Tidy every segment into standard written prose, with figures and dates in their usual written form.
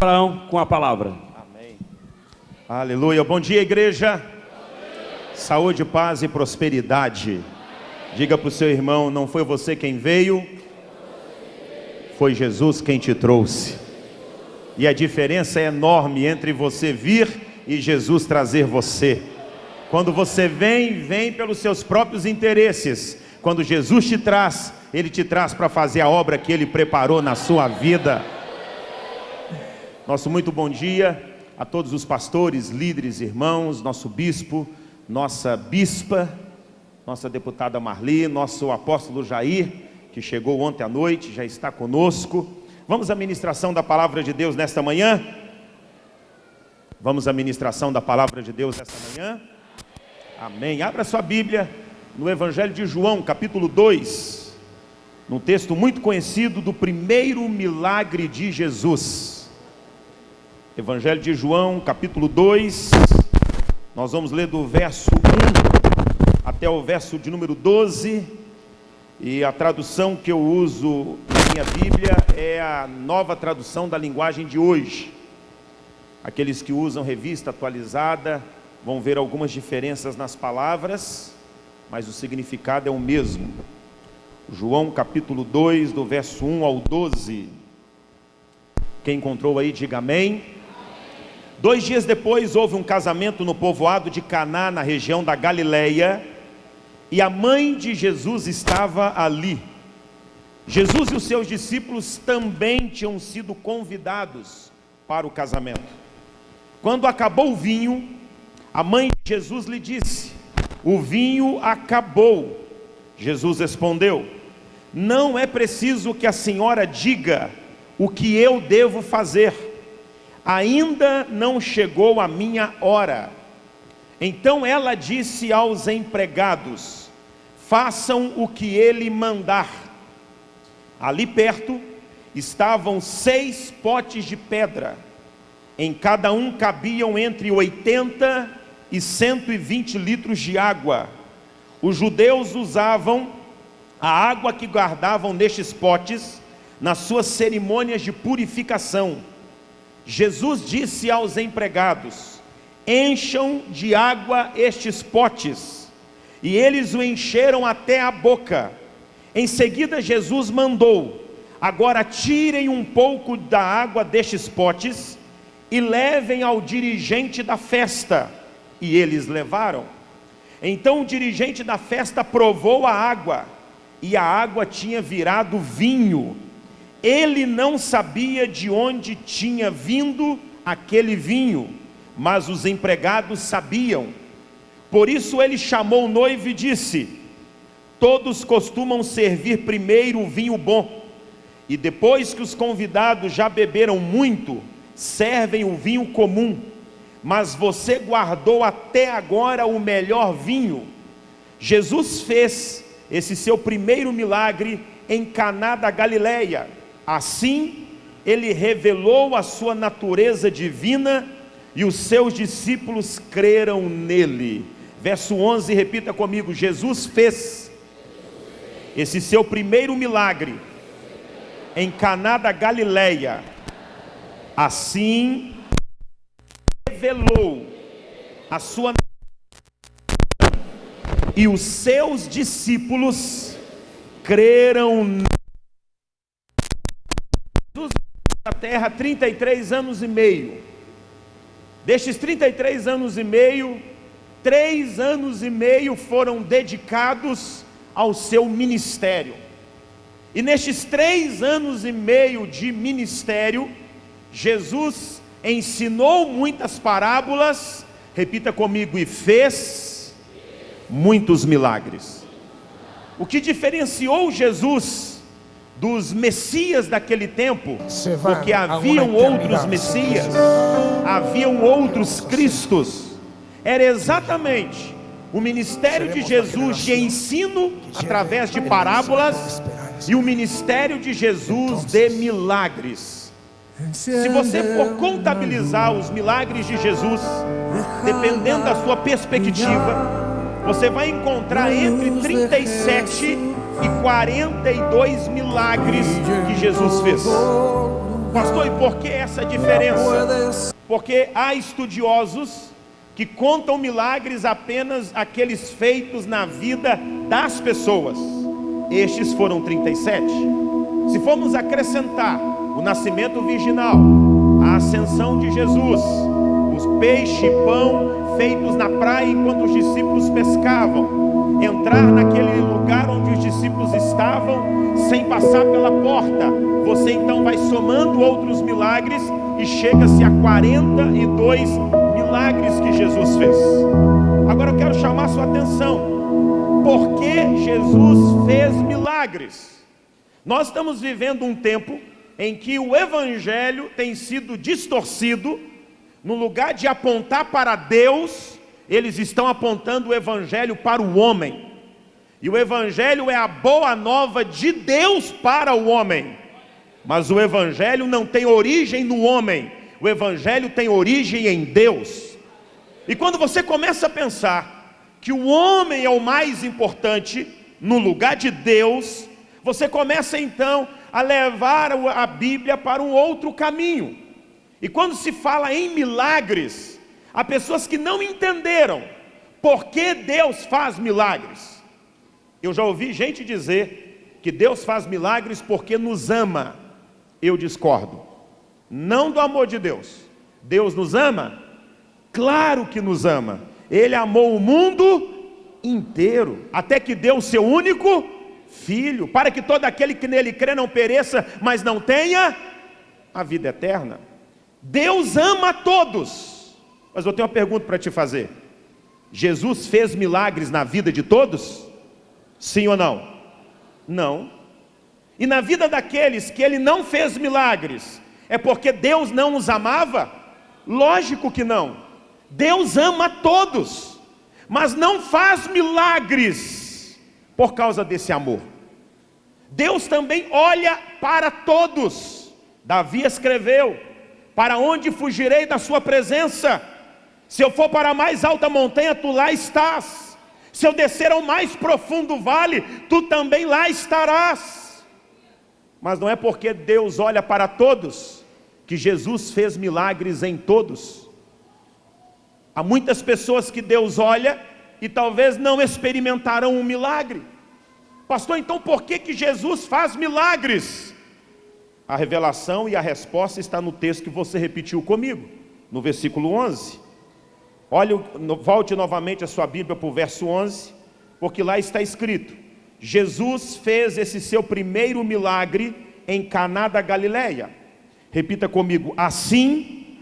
Abraão com a palavra. Amém. Aleluia. Bom dia, igreja. Amém. Saúde, paz e prosperidade. Diga para o seu irmão: não foi você quem veio, foi Jesus quem te trouxe. E a diferença é enorme entre você vir e Jesus trazer você. Quando você vem pelos seus próprios interesses. Quando Jesus te traz, Ele te traz para fazer a obra que Ele preparou na sua vida. Nosso muito bom dia a todos os pastores, líderes, irmãos, nosso bispo, nossa bispa, nossa deputada Marli, nosso apóstolo Jair, que chegou ontem à noite, já está conosco. Vamos à ministração da palavra de Deus nesta manhã? Vamos à ministração da palavra de Deus nesta manhã? Amém. Abra sua Bíblia no Evangelho de João, capítulo 2, num texto muito conhecido do primeiro milagre de Jesus. Evangelho de João, capítulo 2, nós vamos ler do verso 1 até o verso de número 12, e a tradução que eu uso na minha Bíblia é a Nova Tradução da Linguagem de Hoje. Aqueles que usam revista atualizada vão ver algumas diferenças nas palavras, mas o significado é o mesmo. João capítulo 2, do verso 1 ao 12. Quem encontrou aí, diga amém. 2 dias depois houve um casamento no povoado de Caná, na região da Galileia, e a mãe de Jesus estava ali. Jesus e os seus discípulos também tinham sido convidados para o casamento. Quando acabou o vinho, a mãe de Jesus lhe disse: o vinho acabou. Jesus respondeu: não é preciso que a senhora diga o que eu devo fazer. Ainda não chegou a minha hora. Então ela disse aos empregados: façam o que ele mandar. Ali perto estavam 6 potes de pedra. Em cada um cabiam entre 80 e 120 litros de água. Os judeus usavam a água que guardavam nestes potes nas suas cerimônias de purificação. Jesus disse aos empregados: encham de água estes potes. E eles o encheram até a boca. Em seguida Jesus mandou: agora tirem um pouco da água destes potes e levem ao dirigente da festa. E eles levaram. Então o dirigente da festa provou a água, e a água tinha virado vinho. Ele não sabia de onde tinha vindo aquele vinho, mas os empregados sabiam. Por isso ele chamou o noivo e disse: todos costumam servir primeiro o vinho bom, e depois que os convidados já beberam muito, servem o vinho comum. Mas você guardou até agora o melhor vinho. Jesus fez esse seu primeiro milagre em Caná da Galileia. Assim, ele revelou a sua natureza divina e os seus discípulos creram nele. Verso 11, repita comigo: Jesus fez esse seu primeiro milagre em Caná da Galileia. Assim, revelou a sua natureza e os seus discípulos creram nele. Jesus na terra 33 anos e meio. Destes 33 anos e meio, 3 anos e meio foram dedicados ao seu ministério. E nestes 3 anos e meio de ministério, Jesus ensinou muitas parábolas, repita comigo, e fez muitos milagres. O que diferenciou Jesus dos Messias daquele tempo, porque haviam outros Messias, haviam outros Cristos, era exatamente o ministério de Jesus de ensino através de parábolas e o ministério de Jesus de milagres. Se você for contabilizar os milagres de Jesus, dependendo da sua perspectiva, você vai encontrar entre 37 e 42 milagres que Jesus fez. Pastor, e por que essa diferença? Porque há estudiosos que contam milagres apenas aqueles feitos na vida das pessoas. Estes foram 37. Se formos acrescentar o nascimento virginal, a ascensão de Jesus, os peixe e pão feitos na praia enquanto os discípulos pescavam, entrar naquele lugar onde os discípulos estavam sem passar pela porta, você então vai somando outros milagres e chega-se a 42 milagres que Jesus fez. Agora eu quero chamar a sua atenção. Por que Jesus fez milagres? Nós estamos vivendo um tempo em que o evangelho tem sido distorcido. No lugar de apontar para Deus, eles estão apontando o evangelho para o homem. E o evangelho é a boa nova de Deus para o homem. Mas o evangelho não tem origem no homem. O evangelho tem origem em Deus. E quando você começa a pensar que o homem é o mais importante no lugar de Deus, você começa então a levar a Bíblia para um outro caminho. E quando se fala em milagres, há pessoas que não entenderam por que Deus faz milagres. Eu já ouvi gente dizer que Deus faz milagres porque nos ama. Eu discordo. Não do amor de Deus. Deus nos ama? Claro que nos ama. Ele amou o mundo inteiro, até que deu o seu único Filho, para que todo aquele que nele crê não pereça, mas não tenha a vida eterna. Deus ama a todos. Mas eu tenho uma pergunta para te fazer. Jesus fez milagres na vida de todos? Sim ou não? Não. E na vida daqueles que ele não fez milagres, é porque Deus não os amava? Lógico que não. Deus ama a todos, mas não faz milagres por causa desse amor. Deus também olha para todos. Davi escreveu: para onde fugirei da sua presença? Se eu for para a mais alta montanha, tu lá estás. Se eu descer ao mais profundo vale, tu também lá estarás. Mas não é porque Deus olha para todos que Jesus fez milagres em todos. Há muitas pessoas que Deus olha e talvez não experimentarão um milagre. Pastor, então por que Jesus faz milagres? A revelação e a resposta está no texto que você repetiu comigo, no versículo 11. Olha, volte novamente a sua Bíblia para o verso 11, porque lá está escrito: Jesus fez esse seu primeiro milagre em Caná da Galileia. Repita comigo: assim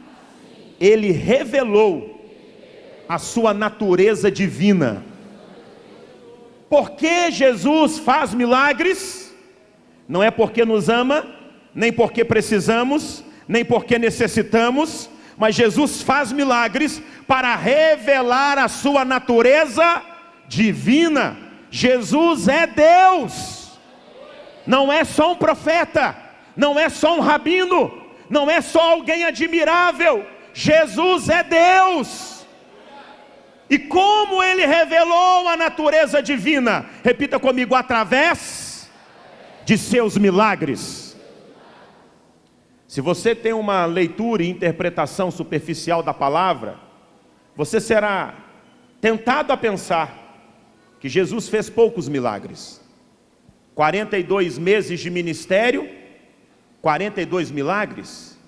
ele revelou a sua natureza divina. Por que Jesus faz milagres? Não é porque nos ama, nem porque precisamos, nem porque necessitamos, mas Jesus faz milagres para revelar a sua natureza divina. Jesus é Deus, não é só um profeta, não é só um rabino, não é só alguém admirável. Jesus é Deus. E como ele revelou a natureza divina? Repita comigo: através de seus milagres. Se você tem uma leitura e interpretação superficial da palavra, você será tentado a pensar que Jesus fez poucos milagres. 42 meses de ministério, 42 milagres.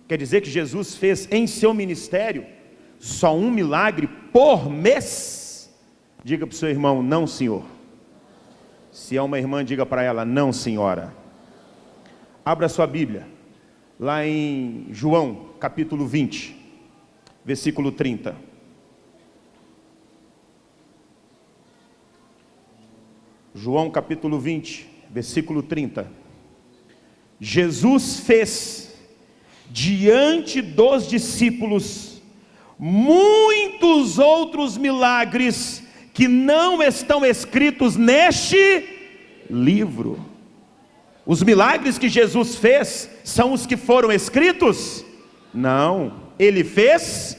Quer dizer que Jesus fez em seu ministério só um milagre por mês? Diga para o seu irmão: não, senhor. Se é uma irmã, diga para ela: não, senhora. Abra sua Bíblia lá em João capítulo 20, versículo 30. João capítulo 20, versículo 30. Jesus fez diante dos discípulos muitos outros milagres que não estão escritos neste livro. Os milagres que Jesus fez são os que foram escritos? Não, ele fez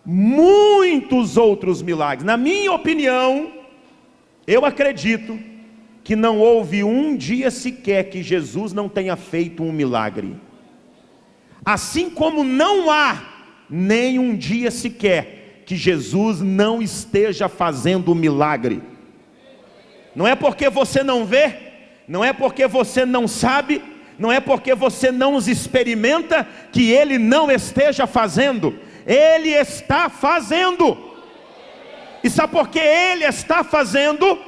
muitos outros milagres. Na minha opinião, eu acredito que não houve um dia sequer que Jesus não tenha feito um milagre. Assim como não há nem um dia sequer que Jesus não esteja fazendo o milagre. Não é porque você não vê, não é porque você não sabe, não é porque você não os experimenta que Ele não esteja fazendo. Ele está fazendo. E sabe por que Ele está fazendo?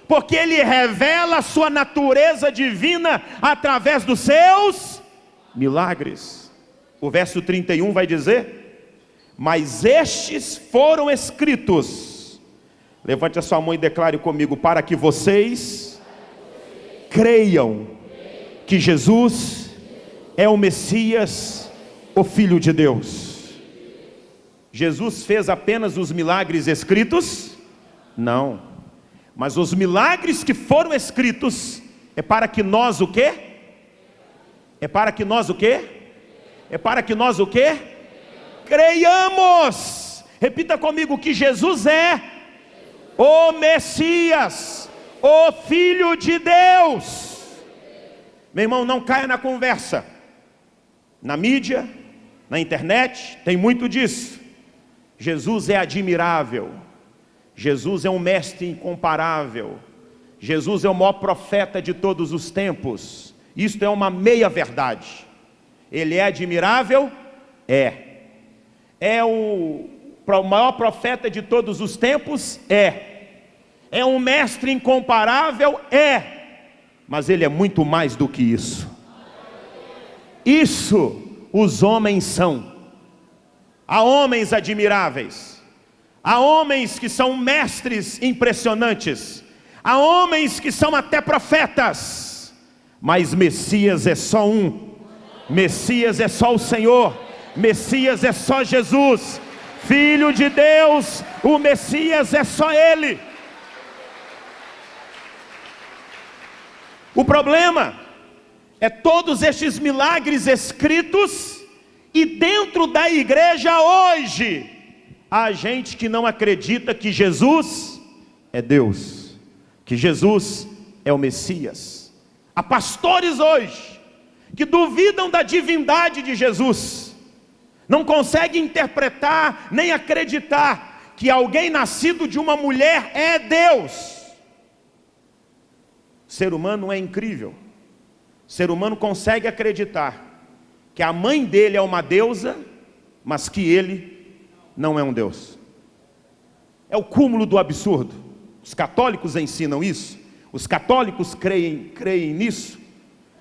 Porque Ele revela a sua natureza divina através dos seus milagres. O verso 31 vai dizer: mas estes foram escritos, levante a sua mão e declare comigo, para que vocês creiam que Jesus é o Messias, o Filho de Deus. Jesus fez apenas os milagres escritos? Não. Mas os milagres que foram escritos é para que nós o quê? É para que nós o quê? É para que nós o quê? Creiamos. Repita comigo, que Jesus é o Messias, o Filho de Deus. Meu irmão, não caia na conversa. Na mídia, na internet, tem muito disso. Jesus é admirável. Jesus é um mestre incomparável. Jesus é o maior profeta de todos os tempos. Isto é uma meia verdade. Ele é admirável? É o maior profeta de todos os tempos? É um mestre incomparável? Mas ele é muito mais do que isso. Isso os homens são. Há homens admiráveis, há homens que são mestres impressionantes, há homens que são até profetas, mas Messias é só um. Messias é só o Senhor. Messias é só Jesus, Filho de Deus. O Messias é só Ele. O problema é todos estes milagres escritos, e dentro da igreja hoje há gente que não acredita que Jesus é Deus, que Jesus é o Messias. Há pastores hoje que duvidam da divindade de Jesus, não conseguem interpretar nem acreditar que alguém nascido de uma mulher é Deus. O ser humano é incrível. O ser humano consegue acreditar que a mãe dele é uma deusa, mas que ele não é um Deus. É o cúmulo do absurdo. Os católicos ensinam isso, os católicos creem nisso,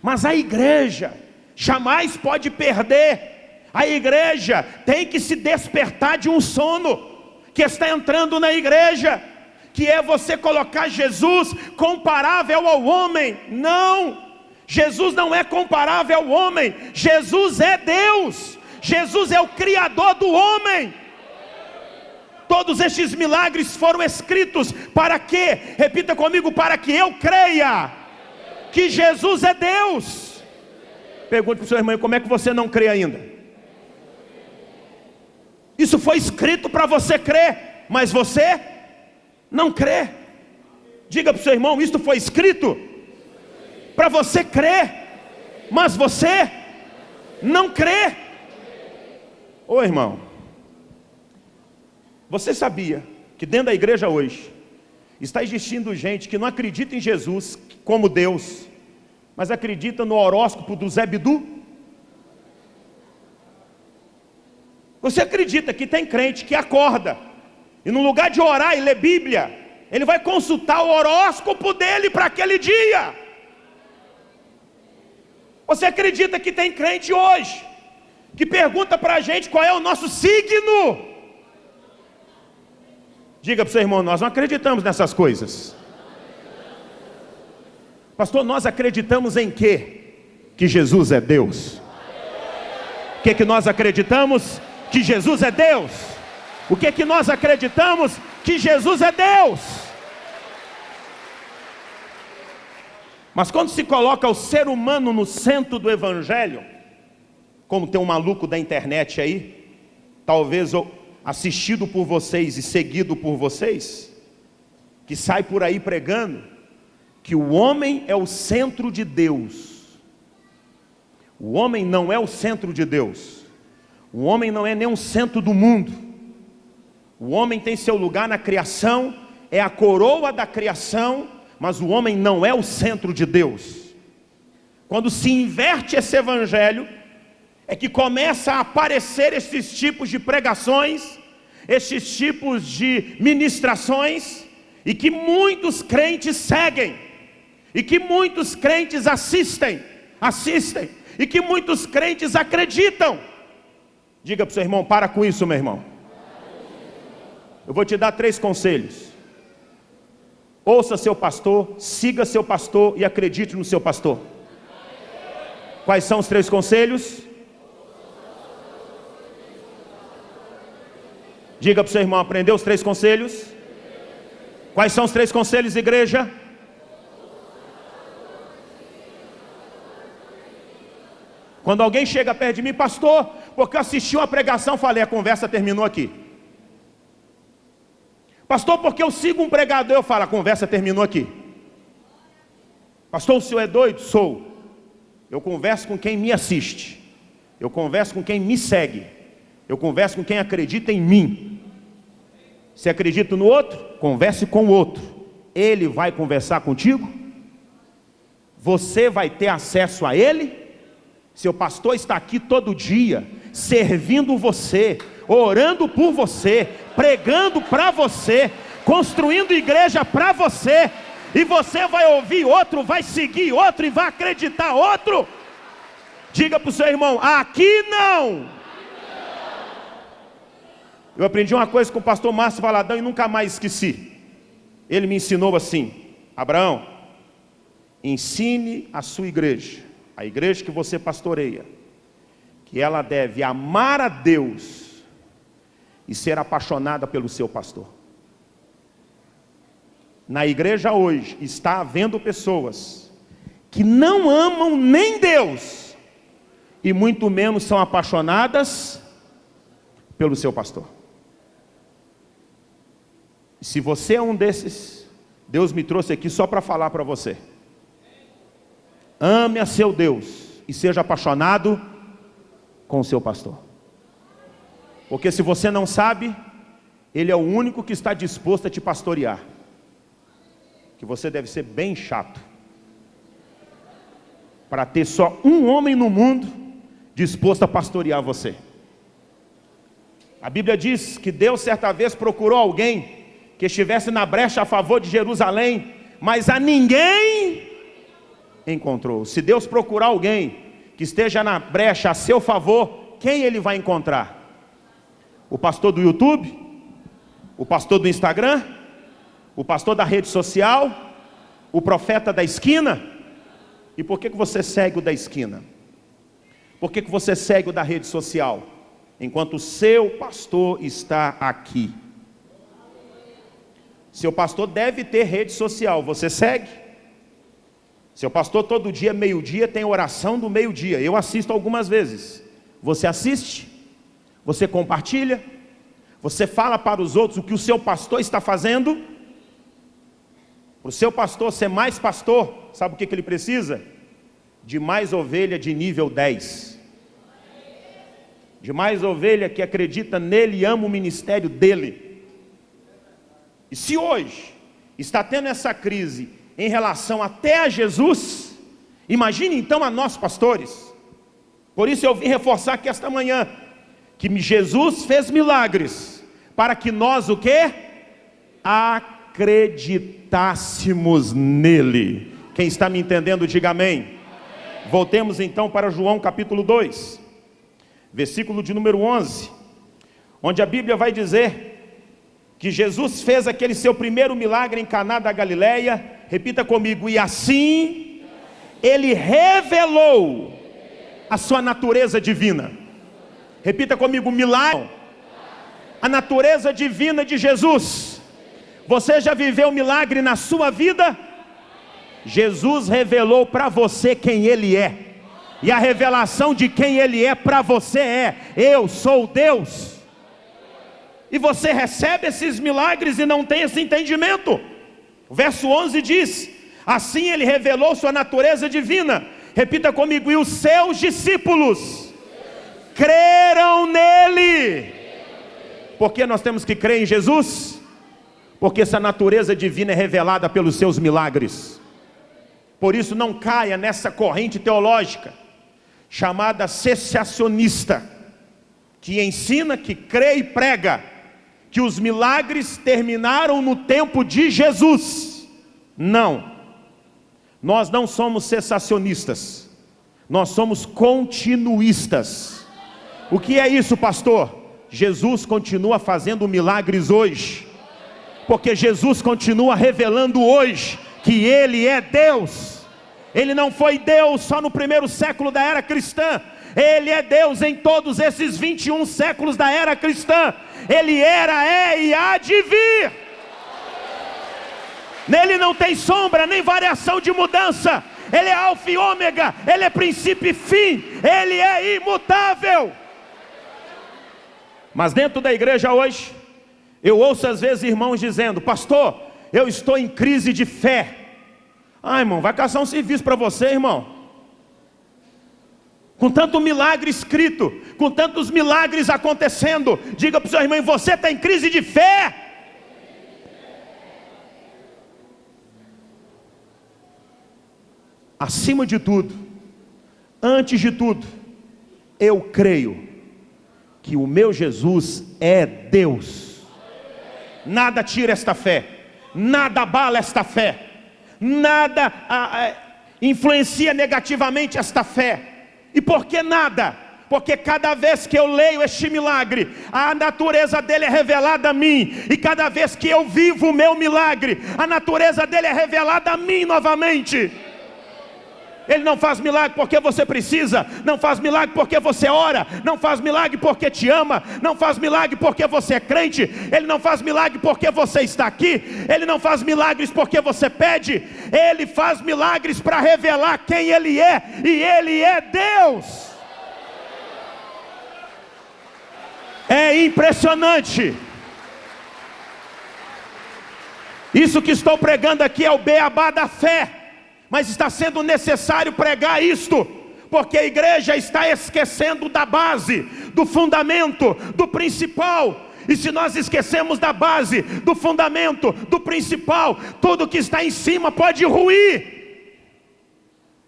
mas a igreja jamais pode perder. A igreja tem que se despertar de um sono que está entrando na igreja, que é você colocar Jesus comparável ao homem. Não! Jesus não é comparável ao homem. Jesus é Deus. Jesus é o Criador do homem. Todos estes milagres foram escritos para quê? Repita comigo, para que eu creia que Jesus é Deus. Pergunte para o seu irmão, como é que você não crê ainda? Isso foi escrito para você crer, mas você não crê. Diga para o seu irmão, isto foi escrito para você crer, mas você não crê. Ô irmão, você sabia que dentro da igreja hoje está existindo gente que não acredita em Jesus como Deus, mas acredita no horóscopo do Zé Bidu? Você acredita que tem crente que acorda e no lugar de orar e ler Bíblia, ele vai consultar o horóscopo dele para aquele dia? Você acredita que tem crente hoje que pergunta para a gente qual é o nosso signo? Diga para o seu irmão, nós não acreditamos nessas coisas. Pastor, nós acreditamos em quê? Que Jesus é Deus. O que nós acreditamos? Que Jesus é Deus. O que nós acreditamos? Que Jesus é Deus. Mas quando se coloca o ser humano no centro do evangelho, como tem um maluco da internet aí, talvez assistido por vocês e seguido por vocês, que sai por aí pregando que o homem é o centro de Deus. O homem não é o centro de Deus. O homem não é nem um centro do mundo. O homem tem seu lugar na criação, é a coroa da criação, mas o homem não é o centro de Deus. Quando se inverte esse evangelho, é que começa a aparecer esses tipos de pregações, esses tipos de ministrações, e que muitos crentes seguem, e que muitos crentes assistem, e que muitos crentes acreditam. Diga para o seu irmão: para com isso, meu irmão. Eu vou te dar 3 conselhos. Ouça seu pastor, siga seu pastor e acredite no seu pastor. Quais são os 3 conselhos? Diga para o seu irmão: aprendeu os 3 conselhos? Quais são os 3 conselhos, igreja? Quando alguém chega perto de mim: pastor, porque eu assisti uma pregação, falei, a conversa terminou aqui. Pastor, porque eu sigo um pregador, eu falo, a conversa terminou aqui. Pastor, o senhor é doido? Sou. Eu converso com quem me assiste, eu converso com quem me segue, eu converso com quem acredita em mim. Se acredita no outro, converse com o outro. Ele vai conversar contigo? Você vai ter acesso a ele? Seu pastor está aqui todo dia, servindo você, orando por você, pregando para você, construindo igreja para você, e você vai ouvir outro, vai seguir outro e vai acreditar outro. Diga para o seu irmão: aqui não. Eu aprendi uma coisa com o pastor Márcio Valadão e nunca mais esqueci. Ele me ensinou assim: Abraão, ensine a sua igreja, a igreja que você pastoreia, que ela deve amar a Deus e ser apaixonada pelo seu pastor. Na igreja hoje está havendo pessoas que não amam nem Deus e muito menos são apaixonadas pelo seu pastor. Se você é um desses, Deus me trouxe aqui só para falar para você: ame a seu Deus e seja apaixonado com o seu pastor. Porque se você não sabe, Ele é o único que está disposto a te pastorear. Que você deve ser bem chato para ter só um homem no mundo disposto a pastorear você. A Bíblia diz que Deus certa vez procurou alguém que estivesse na brecha a favor de Jerusalém, mas a ninguém encontrou. Se Deus procurar alguém que esteja na brecha a seu favor, quem Ele vai encontrar? O pastor do YouTube? O pastor do Instagram? O pastor da rede social? O profeta da esquina? E por que você segue o da esquina? Por que você segue o da rede social? Enquanto o seu pastor está aqui. Seu pastor deve ter rede social, você segue? Seu pastor todo dia, meio-dia, tem oração do meio-dia. Eu assisto algumas vezes. Você assiste? Você compartilha? Você fala para os outros o que o seu pastor está fazendo? Para o seu pastor ser mais pastor, sabe o que ele precisa? De mais ovelha de nível 10. De mais ovelha que acredita nele e ama o ministério dele. E se hoje está tendo essa crise em relação até a Jesus, imagine então a nós pastores. Por isso eu vim reforçar aqui esta manhã, que Jesus fez milagres, para que nós o quê? Acreditássemos nele. Quem está me entendendo, diga amém. Voltemos então para João capítulo 2, versículo de número 11, onde a Bíblia vai dizer que Jesus fez aquele seu primeiro milagre em Caná da Galileia. Repita comigo: e assim Ele revelou a sua natureza divina. Repita comigo: milagre. A natureza divina de Jesus. Você já viveu milagre na sua vida? Jesus revelou para você quem Ele é. E a revelação de quem Ele é para você é: eu sou Deus. E você recebe esses milagres e não tem esse entendimento. O verso 11 diz: assim Ele revelou sua natureza divina, Repita comigo: e os seus discípulos creram nele. Por que nós temos que crer em Jesus? Porque essa natureza divina é revelada pelos seus milagres. Por isso não caia nessa corrente teológica chamada cessacionista, que ensina, que crê e prega que os milagres terminaram no tempo de Jesus. Não, nós não somos cessacionistas, nós somos continuistas. O que é isso, pastor? Jesus continua fazendo milagres hoje, porque Jesus continua revelando hoje que Ele é Deus. Ele não foi Deus só no primeiro século da era cristã, Ele é Deus em todos esses 21 séculos da era cristã. Ele era, é e há de vir. Nele não tem sombra nem variação de mudança. Ele é alfa e ômega, Ele é princípio e fim, Ele é imutável. Mas dentro da igreja hoje, eu ouço às vezes irmãos dizendo: pastor, eu estou em crise de fé. Ah, irmão, vai caçar um serviço para você, irmão. Com tanto milagre escrito, com tantos milagres acontecendo, diga para o seu irmão: você está em crise de fé? Acima de tudo, antes de tudo, eu creio que o meu Jesus é Deus. Nada tira esta fé, nada abala esta fé, nada influencia negativamente esta fé. E por que nada? Porque cada vez que eu leio este milagre, a natureza dele é revelada a mim. E cada vez que eu vivo o meu milagre, a natureza dele é revelada a mim novamente. Ele não faz milagre porque você precisa, não faz milagre porque você ora, não faz milagre porque te ama, não faz milagre porque você é crente, Ele não faz milagre porque você está aqui, Ele não faz milagres porque você pede, Ele faz milagres para revelar quem Ele é, e Ele é Deus. É impressionante. Isso que estou pregando aqui é o beabá da fé. Mas está sendo necessário pregar isto, porque a igreja está esquecendo da base, do fundamento, do principal. E se nós esquecemos da base, do fundamento, do principal, tudo que está em cima pode ruir.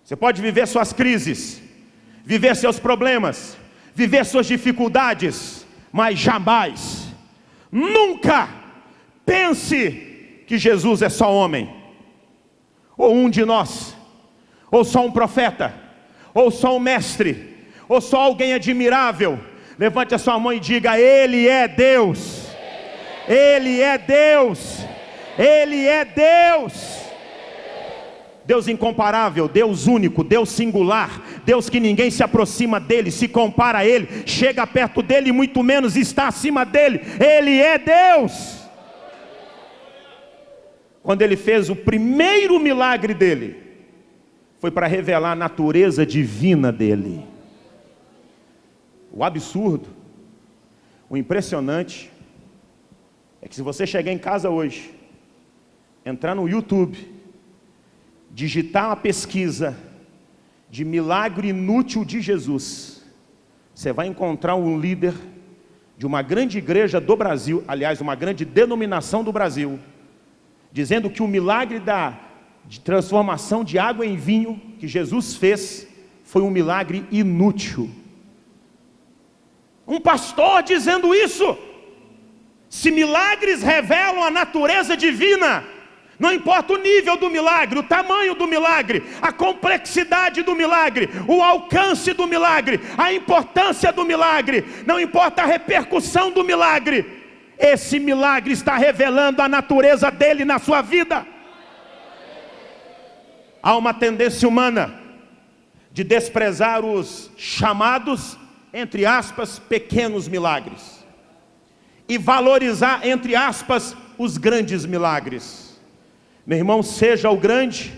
Você pode viver suas crises, viver seus problemas, viver suas dificuldades, mas jamais, nunca pense que Jesus é só homem, ou um de nós, ou só um profeta, ou só um mestre, ou só alguém admirável. Levante a sua mão e diga: Ele é Deus. Ele é Deus. Ele é Deus. Deus incomparável, Deus único, Deus singular, Deus que ninguém se aproxima dele, se compara a ele, chega perto dele e muito menos está acima dele. Ele é Deus. Quando ele fez o primeiro milagre dele, foi para revelar a natureza divina dele. O absurdo, o impressionante, é que se você chegar em casa hoje, entrar no YouTube, digitar uma pesquisa de milagre inútil de Jesus, você vai encontrar um líder de uma grande igreja do Brasil, aliás, uma grande denominação do Brasil, dizendo que o milagre de transformação de água em vinho que Jesus fez foi um milagre inútil. Um pastor dizendo isso. Se milagres revelam a natureza divina, não importa o nível do milagre, o tamanho do milagre, a complexidade do milagre, o alcance do milagre, a importância do milagre, não importa a repercussão do milagre, esse milagre está revelando a natureza dele na sua vida. Há uma tendência humana de desprezar os chamados, entre aspas, pequenos milagres, e valorizar, entre aspas, os grandes milagres. Meu irmão, seja o grande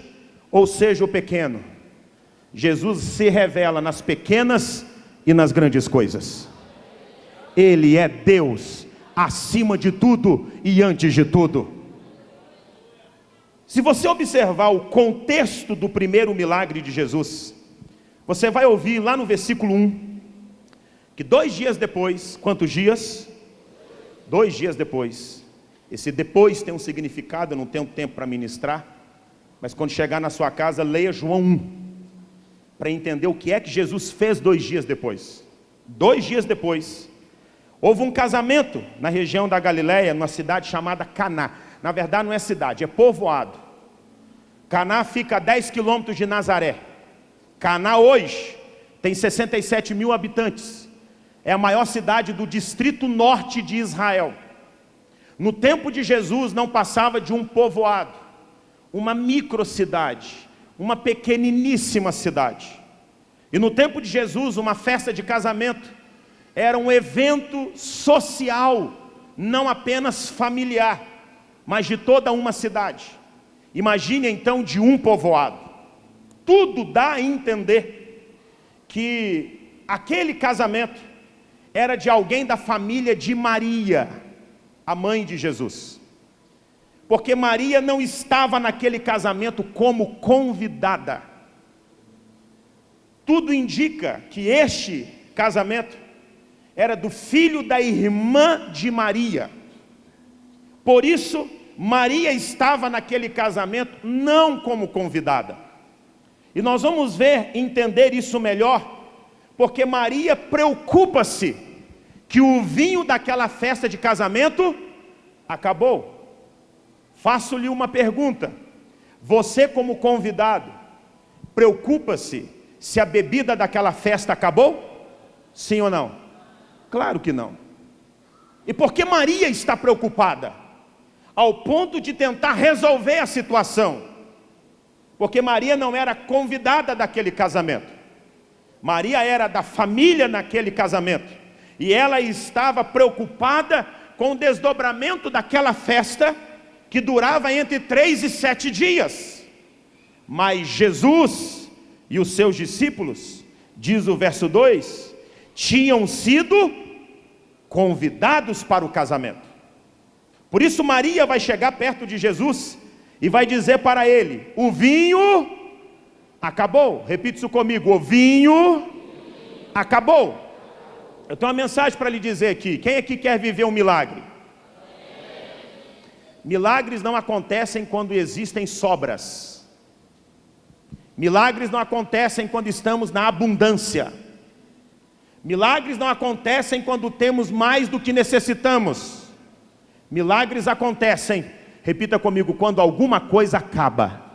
ou seja o pequeno, Jesus se revela nas pequenas e nas grandes coisas. Ele é Deus acima de tudo e antes de tudo. Se você observar o contexto do primeiro milagre de Jesus, Você vai ouvir lá no versículo 1, que 2 dias depois, quantos dias? 2 dias depois. Esse depois tem um significado, eu não tenho tempo para ministrar, mas quando chegar na sua casa, leia João 1, para entender o que é que Jesus fez 2 dias depois. 2 dias depois, houve um casamento na região da Galileia, numa cidade chamada Caná. Na verdade não é cidade, é povoado. Caná fica a 10 quilômetros de Nazaré. Caná hoje tem 67 mil habitantes. É a maior cidade do distrito norte de Israel. No tempo de Jesus não passava de um povoado, uma microcidade, uma pequeniníssima cidade. E no tempo de Jesus, uma festa de casamento era um evento social, não apenas familiar, mas de toda uma cidade. Imagine então de um povoado. Tudo dá a entender que aquele casamento era de alguém da família de Maria, a mãe de Jesus. Porque Maria não estava naquele casamento como convidada. Tudo indica que este casamento era do filho da irmã de Maria. Por isso, Maria estava naquele casamento não como convidada. E nós vamos ver, entender isso melhor, porque Maria preocupa-se que o vinho daquela festa de casamento acabou. Faço-lhe uma pergunta: você como convidado, preocupa-se se a bebida daquela festa acabou? Sim ou não? Claro que não. E por que Maria está preocupada? Ao ponto de tentar resolver a situação. Porque Maria não era convidada daquele casamento. Maria era da família naquele casamento. E ela estava preocupada com o desdobramento daquela festa, que durava entre 3 e 7 dias. Mas Jesus e os seus discípulos, diz o verso 2, tinham sido convidados para o casamento. Por isso Maria vai chegar perto de Jesus e vai dizer para ele: o vinho acabou. Repita isso comigo: o vinho acabou. Eu tenho uma mensagem para lhe dizer aqui. Quem aqui quer viver um milagre? Milagres não acontecem quando existem sobras. Milagres não acontecem quando estamos na abundância. Milagres não acontecem quando temos mais do que necessitamos. Milagres acontecem, repita comigo, quando alguma coisa acaba.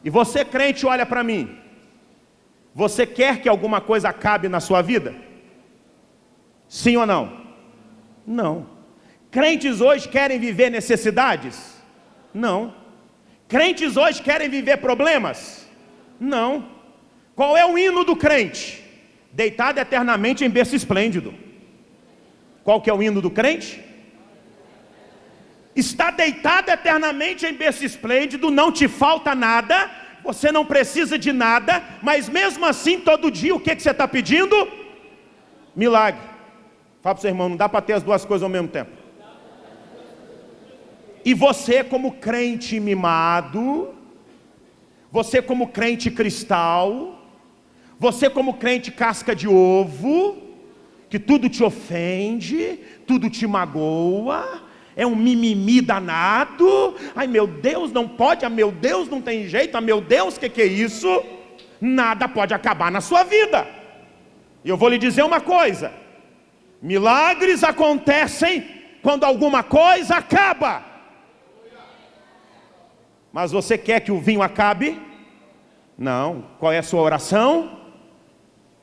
E você, crente, olha para mim. Você quer que alguma coisa acabe na sua vida? Sim ou não? Não. Crentes hoje querem viver necessidades? Não. Crentes hoje querem viver problemas? Não. Qual é o hino do crente? Deitado eternamente em berço esplêndido. Qual que é o hino do crente? Está deitado eternamente em berço esplêndido, não te falta nada, você não precisa de nada, mas mesmo assim todo dia o que você está pedindo? Milagre. Fala para o seu irmão, não dá para ter as duas coisas ao mesmo tempo. E você como crente mimado, você como crente cristal, você como crente casca de ovo, que tudo te ofende, tudo te magoa, é um mimimi danado, ai meu Deus não pode, ai meu Deus não tem jeito, ai meu Deus que é isso? Nada pode acabar na sua vida. E eu vou lhe dizer uma coisa: milagres acontecem quando alguma coisa acaba. Mas você quer que o vinho acabe? Não. Qual é a sua oração?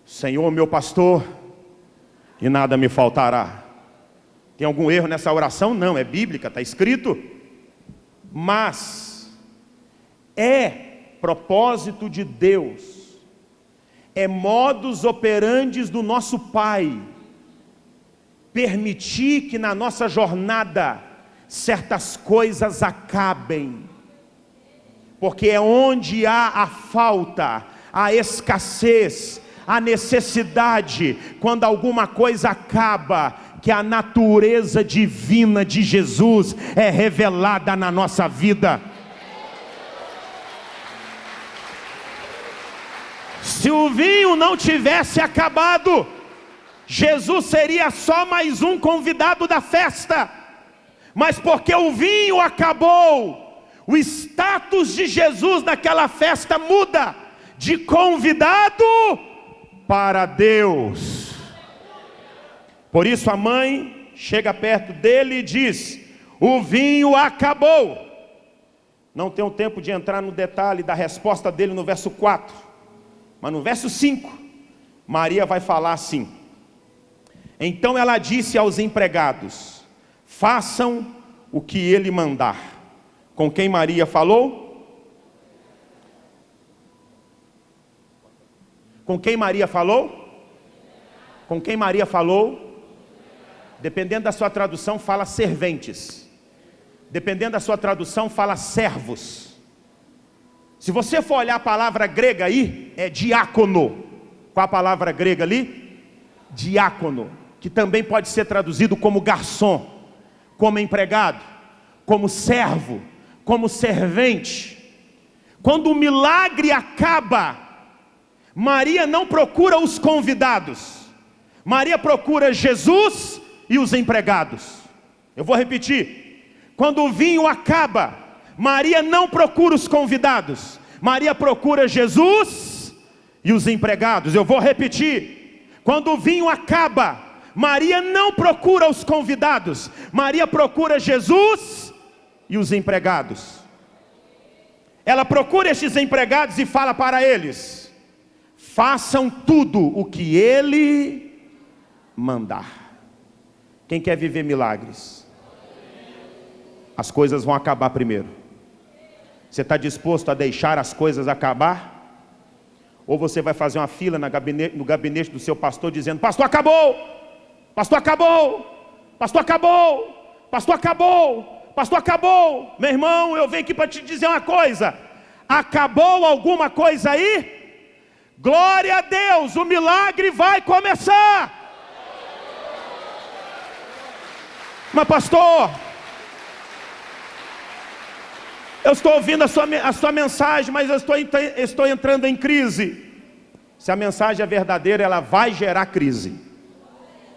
Senhor meu pastor, e nada me faltará. Tem algum erro nessa oração? Não, é bíblica, está escrito. Mas é propósito de Deus, é modus operandi do nosso Pai, permitir que na nossa jornada certas coisas acabem. Porque é onde há a falta, a escassez, a necessidade, quando alguma coisa acaba, que a natureza divina de Jesus é revelada na nossa vida. o vinho não tivesse acabado, Jesus seria só mais um convidado da festa. Mas porque o vinho acabou, o status de Jesus naquela festa muda de convidado para Deus. Por isso a mãe chega perto dele e diz: o vinho acabou. Não tenho tempo de entrar no detalhe da resposta dele no verso 4, mas no verso 5, Maria vai falar assim: então ela disse aos empregados: façam o que ele mandar. Com quem Maria falou? Com quem Maria falou? Com quem Maria falou? Dependendo da sua tradução, fala serventes. Dependendo da sua tradução, fala servos. Se você for olhar a palavra grega aí, é diácono. Qual a palavra grega ali? Diácono, que também pode ser traduzido como garçom, como empregado, como servo, como servente. Quando o milagre acaba, Maria não procura os convidados, Maria procura Jesus e os empregados. Eu vou repetir: quando o vinho acaba, Maria não procura os convidados, Maria procura Jesus e os empregados. Eu vou repetir: quando o vinho acaba, Maria não procura os convidados, Maria procura Jesus e os empregados. Ela procura estes empregados e fala para eles: façam tudo o que ele mandar. Quem quer viver milagres? As coisas vão acabar primeiro. Você está disposto a deixar as coisas acabar? Ou você vai fazer uma fila no gabinete do seu pastor dizendo: pastor, acabou! Pastor, acabou! Pastor, acabou! Pastor, acabou! Pastor, acabou! Meu irmão, eu venho aqui para te dizer uma coisa: acabou alguma coisa aí? Glória a Deus, o milagre vai começar. Mas pastor, eu estou ouvindo a sua mensagem, mas eu estou entrando em crise. Se a mensagem é verdadeira, ela vai gerar crise.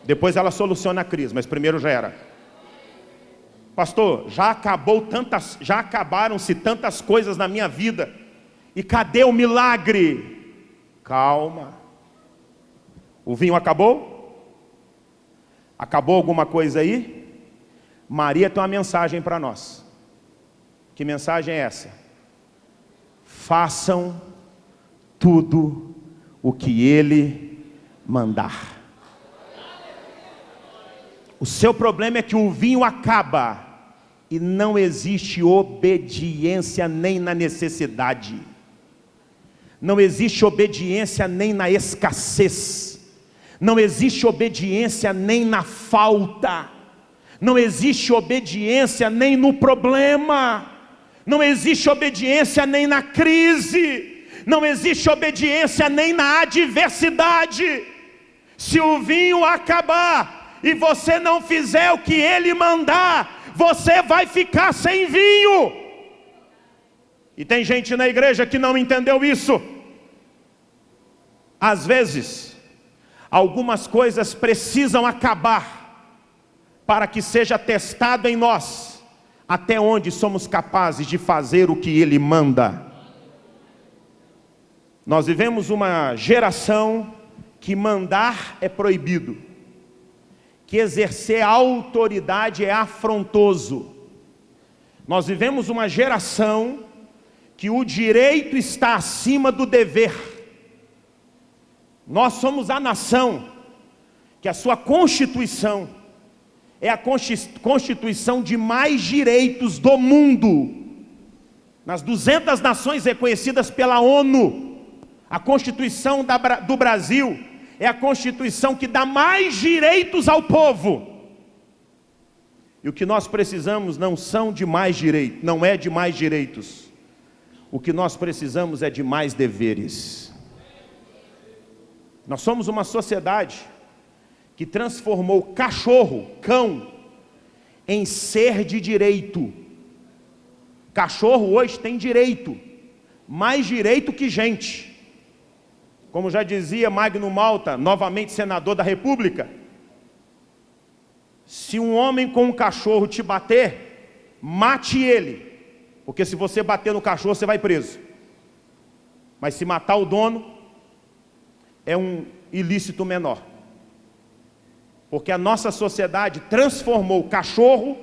Depois ela soluciona a crise, mas primeiro gera. Pastor, já acabaram-se tantas coisas na minha vida, e cadê o milagre? Calma. O vinho acabou? Acabou alguma coisa aí? Maria tem uma mensagem para nós. Que mensagem é essa? Façam tudo o que ele mandar. O seu problema é que o vinho acaba e não existe obediência nem na necessidade. Não existe obediência nem na escassez. Não existe obediência nem na falta. Não existe obediência nem no problema. Não existe obediência nem na crise. Não existe obediência nem na adversidade. Se o vinho acabar e você não fizer o que ele mandar, você vai ficar sem vinho. E tem gente na igreja que não entendeu isso. Às vezes, algumas coisas precisam acabar para que seja testado em nós até onde somos capazes de fazer o que ele manda. Nós vivemos uma geração que mandar é proibido, que exercer autoridade é afrontoso. Nós vivemos uma geração que o direito está acima do dever. Nós somos a nação que a sua Constituição é a Constituição de mais direitos do mundo. Nas 200 nações reconhecidas pela ONU, a Constituição do Brasil é a Constituição que dá mais direitos ao povo. E o que nós precisamos não são de mais direitos, não é de mais direitos. O que nós precisamos é de mais deveres. Nós somos uma sociedade que transformou cachorro, cão, em ser de direito. Cachorro hoje tem direito, mais direito que gente. Como já dizia Magno Malta, novamente senador da República, se um homem com um cachorro te bater, mate ele, porque se você bater no cachorro, você vai preso. Mas se matar o dono, é um ilícito menor. Porque a nossa sociedade transformou o cachorro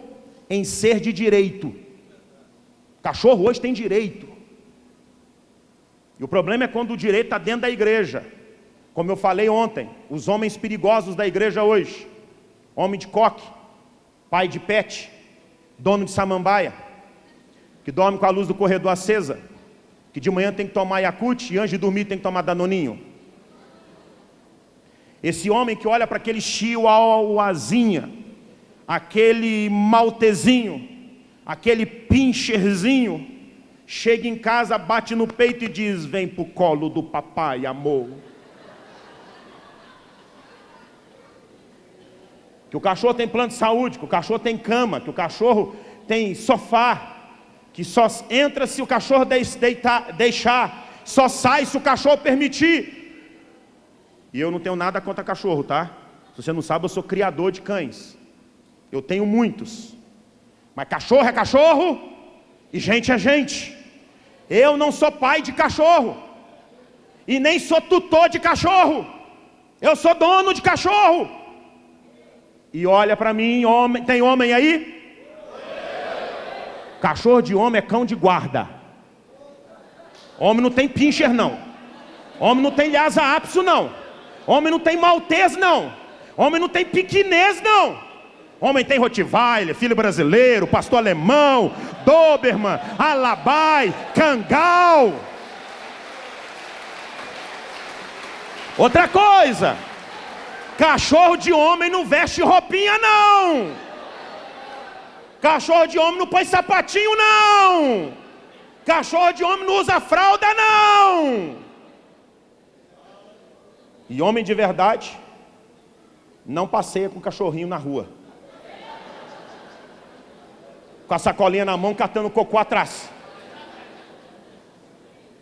em ser de direito. O cachorro hoje tem direito. E o problema é quando o direito está dentro da igreja. Como eu falei ontem, os homens perigosos da igreja hoje. Homem de coque, pai de pet, dono de samambaia, que dorme com a luz do corredor acesa, que de manhã tem que tomar Yakult e antes de dormir tem que tomar Danoninho. Esse homem que olha para aquele chihuahuazinha, aquele maltezinho, aquele pincherzinho, chega em casa, bate no peito e diz: vem pro colo do papai, amor. Que o cachorro tem plano de saúde, que o cachorro tem cama, que o cachorro tem sofá, que só entra se o cachorro deixar, só sai se o cachorro permitir. E eu não tenho nada contra cachorro, tá? Se você não sabe, eu sou criador de cães. Eu tenho muitos. Mas cachorro é cachorro e gente é gente. Eu não sou pai de cachorro e nem sou tutor de cachorro. Eu sou dono de cachorro. E olha para mim, homem, tem homem aí? Cachorro de homem é cão de guarda. Homem não tem pincher não. Homem não tem Lhasa Apso não. Homem não tem maltês não. Homem não tem piquinês não. Homem tem Rottweiler, filho brasileiro, pastor alemão, Doberman, Alabai, Kangal. Outra coisa, cachorro de homem não veste roupinha não. Cachorro de homem não põe sapatinho não. Cachorro de homem não usa fralda não. E homem de verdade não passeia com cachorrinho na rua, com a sacolinha na mão, catando cocô atrás.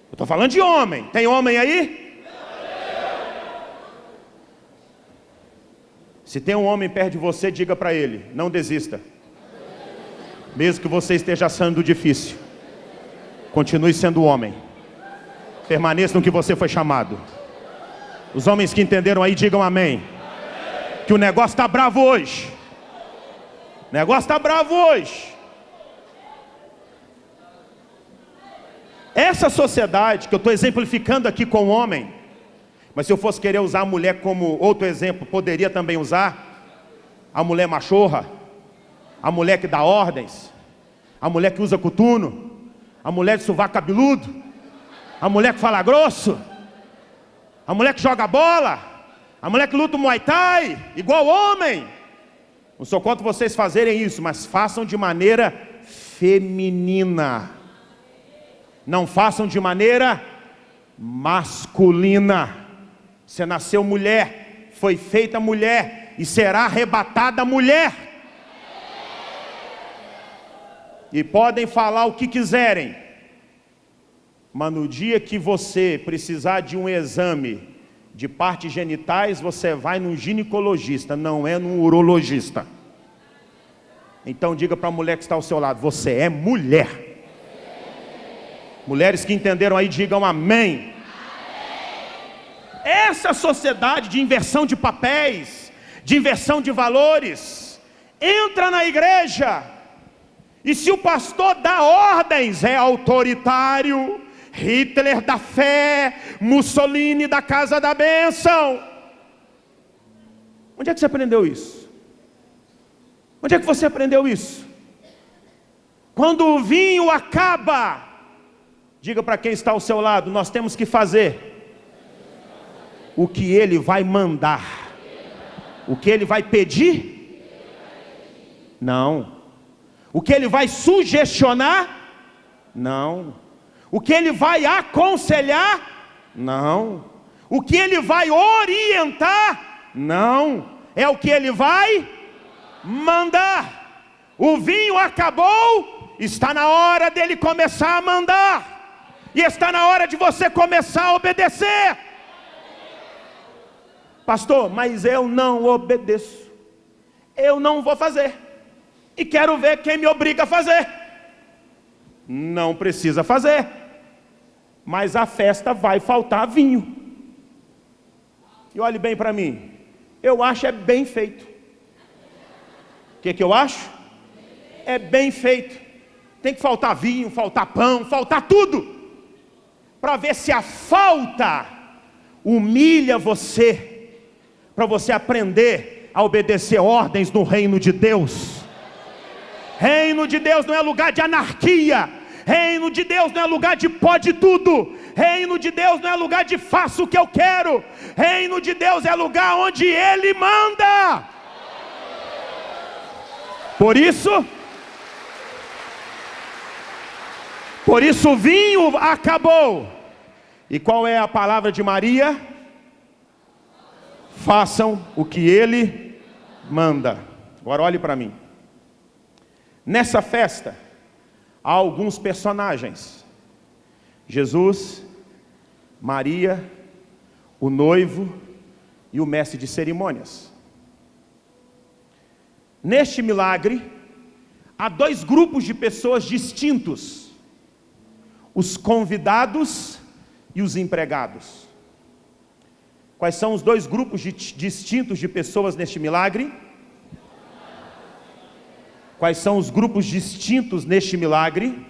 Eu estou falando de homem. Tem homem aí? Se tem um homem perto de você, diga para ele: não desista. Mesmo que você esteja achando difícil, continue sendo homem. Permaneça no que você foi chamado. Os homens que entenderam aí, digam amém. Que o negócio está bravo hoje. O negócio está bravo hoje. Essa sociedade que eu estou exemplificando aqui com o homem, mas se eu fosse querer usar a mulher como outro exemplo, poderia também usar a mulher machorra, a mulher que dá ordens, a mulher que usa coturno, a mulher de sovaco cabeludo, a mulher que fala grosso, a mulher que joga bola, a mulher que luta Muay Thai, igual homem. Não sou contra vocês fazerem isso, mas façam de maneira feminina. Não façam de maneira masculina. Você nasceu mulher, foi feita mulher e será arrebatada mulher. E podem falar o que quiserem, mas no dia que você precisar de um exame de partes genitais, você vai num ginecologista, não é num urologista. Então diga para a mulher que está ao seu lado: você é mulher. Mulheres que entenderam aí, digam amém. Essa sociedade de inversão de papéis, de inversão de valores, entra na igreja, e se o pastor dá ordens, é autoritário. Hitler da fé, Mussolini da casa da bênção. Onde é que você aprendeu isso? Onde é que você aprendeu isso? Quando o vinho acaba, diga para quem está ao seu lado: nós temos que fazer o que ele vai mandar. O que ele vai pedir? Não. O que ele vai sugestionar? Não. O que ele vai aconselhar? Não. O que ele vai orientar? Não. É o que ele vai mandar. O vinho acabou, está na hora dele começar a mandar. E está na hora de você começar a obedecer. Pastor, mas eu não obedeço. Eu não vou fazer. E quero ver quem me obriga a fazer. Não precisa fazer. Mas a festa vai faltar vinho. E olhe bem para mim. Eu acho é bem feito. O que eu acho? É bem feito. Tem que faltar vinho, faltar pão, faltar tudo. Para ver se a falta humilha você. Para você aprender a obedecer ordens no reino de Deus. Reino de Deus não é lugar de anarquia. Reino de Deus não é lugar de pode tudo. Reino de Deus não é lugar de faço o que eu quero. Reino de Deus é lugar onde Ele manda. Por isso o vinho acabou. E qual é a palavra de Maria? Façam o que Ele manda. Agora olhe para mim. Nessa festa há alguns personagens: Jesus, Maria, o noivo e o mestre de cerimônias. Neste milagre há dois grupos de pessoas distintos: os convidados e os empregados. Quais são os dois grupos distintos de pessoas neste milagre? Quais são os grupos distintos neste milagre?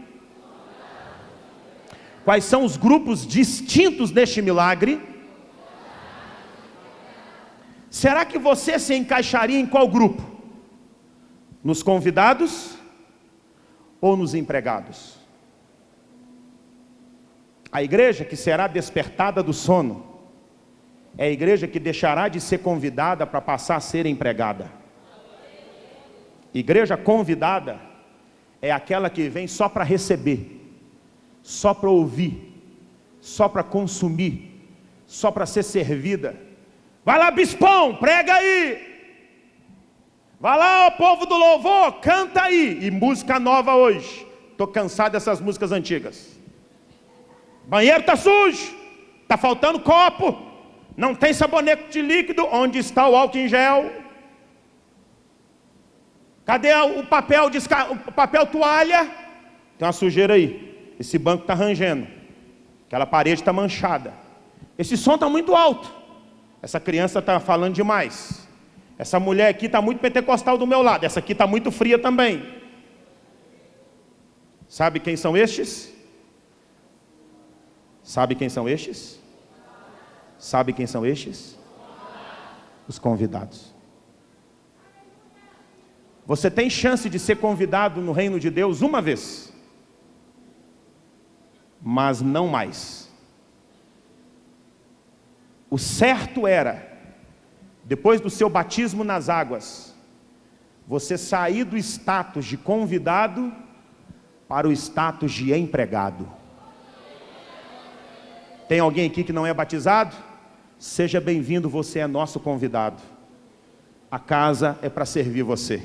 Quais são os grupos distintos neste milagre? Será que você se encaixaria em qual grupo? Nos convidados ou nos empregados? A igreja que será despertada do sono é a igreja que deixará de ser convidada para passar a ser empregada. Igreja convidada é aquela que vem só para receber, só para ouvir, só para consumir, só para ser servida. Vai lá, bispão, prega aí. Vai lá, ó povo do louvor, canta aí. E música nova hoje. Estou cansado dessas músicas antigas. Banheiro está sujo, está faltando copo, não tem sabonete de líquido. Onde está o álcool em gel? Cadê o papel toalha? Tem uma sujeira aí. Esse banco está rangendo. Aquela parede está manchada. Esse som está muito alto. Essa criança está falando demais. Essa mulher aqui está muito pentecostal do meu lado. Essa aqui está muito fria também. Sabe quem são estes? Sabe quem são estes? Sabe quem são estes? Os convidados. Você tem chance de ser convidado no reino de Deus uma vez, mas não mais. O certo era, depois do seu batismo nas águas, você sair do status de convidado para o status de empregado. Tem alguém aqui que não é batizado? Seja bem-vindo, você é nosso convidado. A casa é para servir você.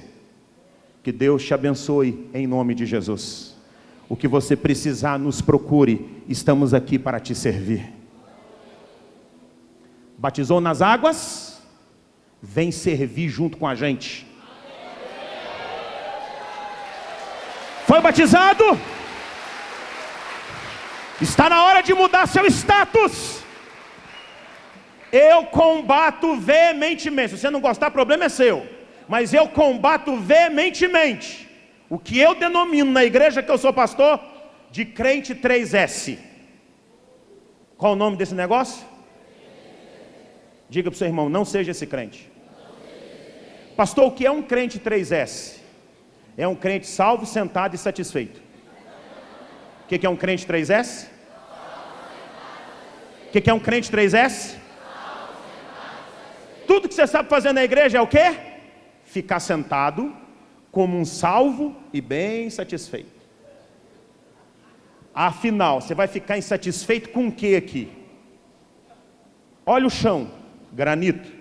Que Deus te abençoe em nome de Jesus. O que você precisar, nos procure. Estamos aqui para te servir. Batizou nas águas? Vem servir junto com a gente. Foi batizado? Está na hora de mudar seu status. Eu combato veementemente. Se você não gostar, problema é seu. Mas eu combato veementemente o que eu denomino na igreja que eu sou pastor de crente 3S. Qual o nome desse negócio? Diga para o seu irmão, não seja esse crente. Pastor, o que é um crente 3S? É um crente salvo, sentado e satisfeito. O que é um crente 3S? O que é um crente 3S? Tudo que você sabe fazer na igreja é o quê? Ficar sentado como um salvo e bem satisfeito. Afinal, você vai ficar insatisfeito com o que aqui? Olha o chão, granito,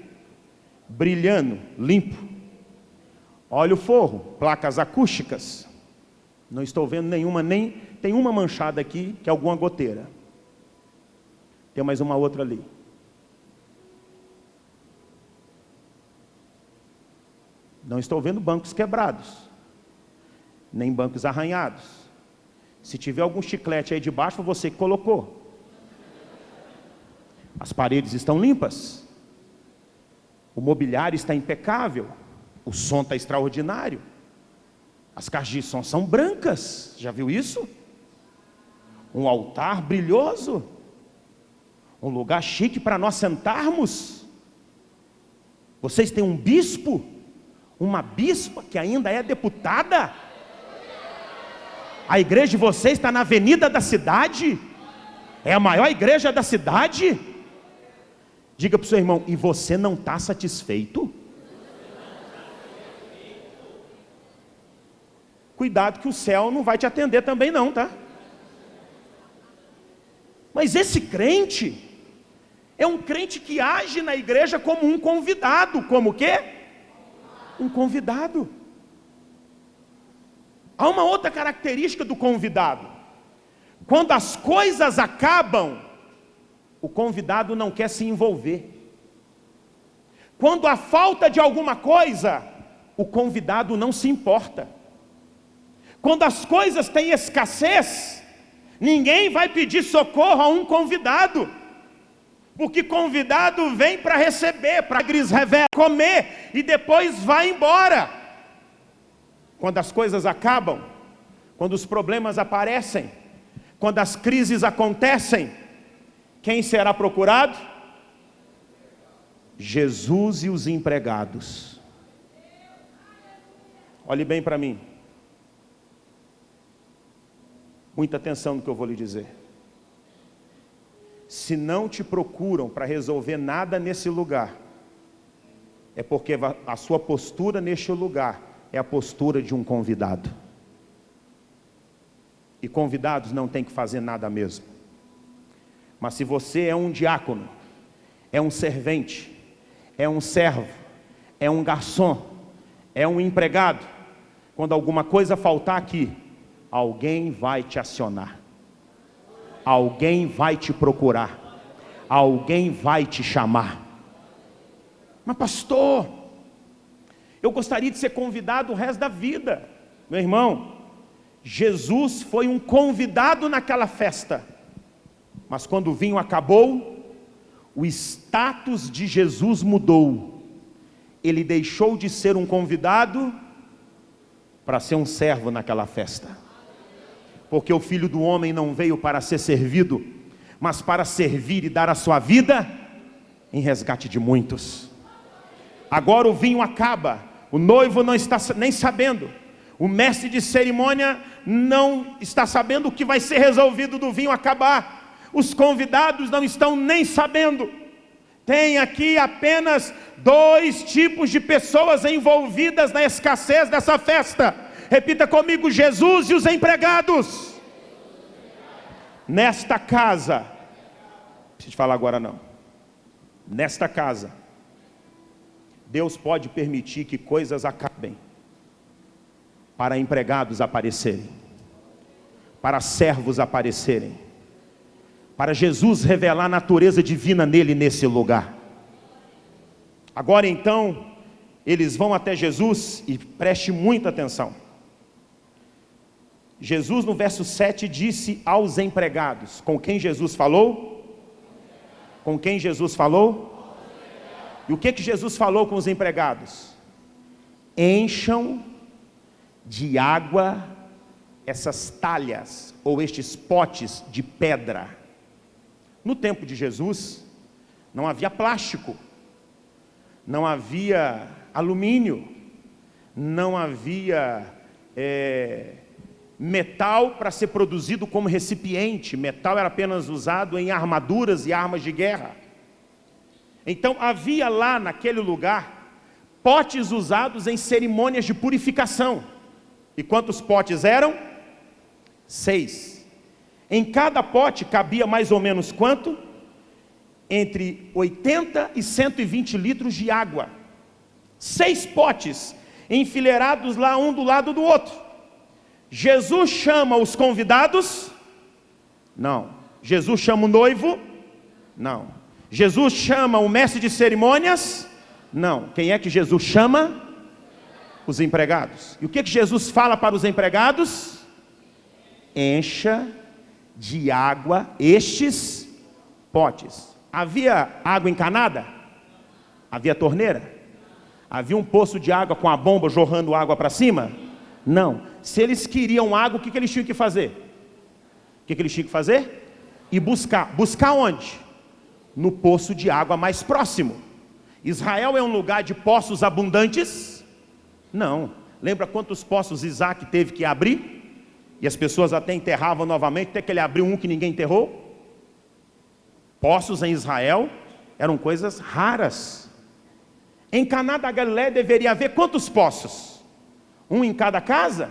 brilhando, limpo. Olha o forro, placas acústicas. Não estou vendo nenhuma, nem tem uma manchada aqui, que é alguma goteira. Tem mais uma outra ali. Não estou vendo bancos quebrados, nem bancos arranhados. Se tiver algum chiclete aí debaixo, foi você que colocou. As paredes estão limpas, o mobiliário está impecável, o som está extraordinário, as caixas de som são brancas, já viu isso? Um altar brilhoso, um lugar chique para nós sentarmos. Vocês têm um bispo, uma bispa que ainda é deputada. A igreja de vocês está na avenida da cidade, é a maior igreja da cidade. Diga para o seu irmão, e você não está satisfeito? Cuidado que o céu não vai te atender também não, tá? Mas esse crente é um crente que age na igreja como um convidado. Como o quê? Um convidado. Há uma outra característica do convidado. Quando as coisas acabam, o convidado não quer se envolver. Quando há falta de alguma coisa, o convidado não se importa. Quando as coisas têm escassez, ninguém vai pedir socorro a um convidado, porque convidado vem para receber, para comer e depois vai embora. Quando as coisas acabam, quando os problemas aparecem, quando as crises acontecem, quem será procurado? Jesus e os empregados. Olhe bem para mim. Muita atenção no que eu vou lhe dizer. Se não te procuram para resolver nada nesse lugar, é porque a sua postura neste lugar é a postura de um convidado. E convidados não tem que fazer nada mesmo. Mas se você é um diácono, é um servente, é um servo, é um garçom, é um empregado, quando alguma coisa faltar aqui, alguém vai te acionar, alguém vai te procurar, alguém vai te chamar. Mas pastor, eu gostaria de ser convidado o resto da vida. Meu irmão, Jesus foi um convidado naquela festa, mas quando o vinho acabou, o status de Jesus mudou. Ele deixou de ser um convidado para ser um servo naquela festa. Porque o Filho do Homem não veio para ser servido, mas para servir e dar a sua vida em resgate de muitos. Agora o vinho acaba, o noivo não está nem sabendo, o mestre de cerimônia não está sabendo o que vai ser resolvido do vinho acabar, os convidados não estão nem sabendo. Tem aqui apenas 2 tipos de pessoas envolvidas na escassez dessa festa. Repita comigo: Jesus e os empregados. Nesta casa, não preciso falar agora não. Nesta casa, Deus pode permitir que coisas acabem, para empregados aparecerem, para servos aparecerem, para Jesus revelar a natureza divina nele, nesse lugar. Agora então, eles vão até Jesus, e preste muita atenção. Jesus no verso 7 disse aos empregados, com quem Jesus falou? Com quem Jesus falou? E o que Jesus falou com os empregados? Encham de água essas talhas, ou estes potes de pedra. No tempo de Jesus, não havia plástico, não havia alumínio, não havia metal para ser produzido como recipiente. Metal era apenas usado em armaduras e armas de guerra. Então havia lá naquele lugar potes usados em cerimônias de purificação. E quantos potes eram? 6. Em cada pote cabia mais ou menos quanto? Entre 80 e 120 litros de água. 6 potes enfileirados lá um do lado do outro. Jesus chama os convidados? Não. Jesus chama o noivo? Não. Jesus chama o mestre de cerimônias? Não. Quem é que Jesus chama? os empregados. E o que Jesus fala para os empregados? Encha de água estes potes. Havia água encanada? Havia torneira? Havia um poço de água com a bomba jorrando água para cima? Não. Se eles queriam água, o que eles tinham que fazer? O que eles tinham que fazer? E buscar. Buscar onde? No poço de água mais próximo. Israel é um lugar de poços abundantes? Não. Lembra quantos poços Isaac teve que abrir? E as pessoas até enterravam novamente, até que ele abriu um que ninguém enterrou? Poços em Israel eram coisas raras. Em Caná da Galileia deveria haver quantos poços? Um em cada casa?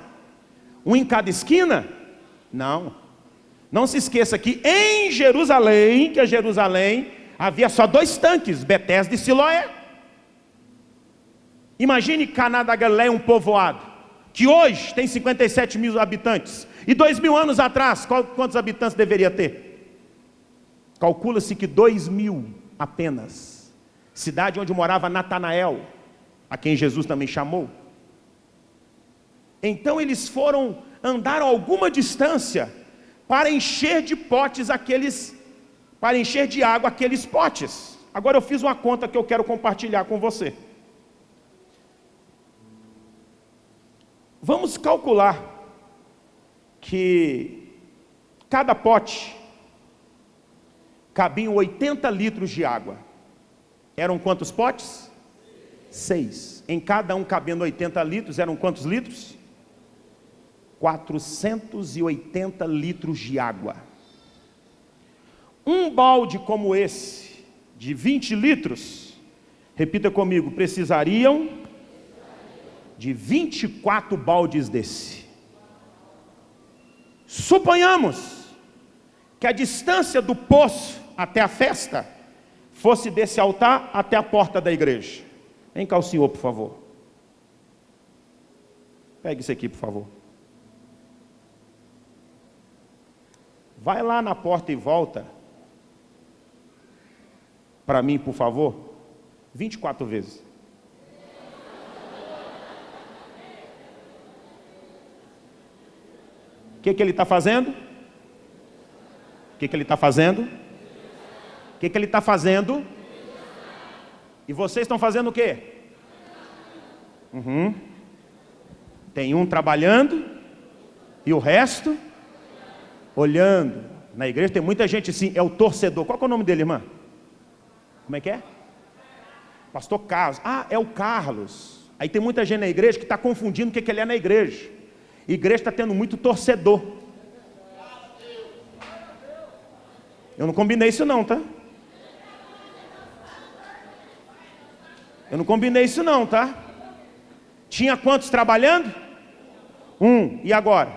Um em cada esquina? Não. Não se esqueça que em Jerusalém, que é Jerusalém, havia só 2 tanques, Betesda e Siloé. Imagine Caná da Galileia, um povoado, que hoje tem 57 mil habitantes. E 2000 anos atrás, quantos habitantes deveria ter? Calcula-se que 2000 apenas. Cidade onde morava Natanael, a quem Jesus também chamou. Então eles foram andar alguma distância para encher de potes para encher de água aqueles potes. Agora eu fiz uma conta que eu quero compartilhar com você. Vamos calcular que cada pote cabiam 80 litros de água. Eram quantos potes? 6. Em cada um cabendo 80 litros, eram quantos litros? 480 litros de água. Um balde como esse, de 20 litros, repita comigo, precisariam de 24 baldes desse. Suponhamos que a distância do poço até a festa fosse desse altar até a porta da igreja. Vem cá o senhor, por favor. Pegue isso aqui, por favor. Vai lá na porta e volta para mim, por favor, 24 vezes. O que ele está fazendo? O que ele está fazendo? O que ele está fazendo? E vocês estão fazendo o quê? Tem um trabalhando e o resto olhando. Na igreja tem muita gente assim, é o torcedor. Qual é o nome dele, irmã? Como é que é? Pastor Carlos. Ah, é o Carlos. Aí tem muita gente na igreja que está confundindo o que ele é na igreja. A igreja está tendo muito torcedor. Eu não combinei isso não, tá? Eu não combinei isso não, tá? Tinha quantos trabalhando? 1. E agora?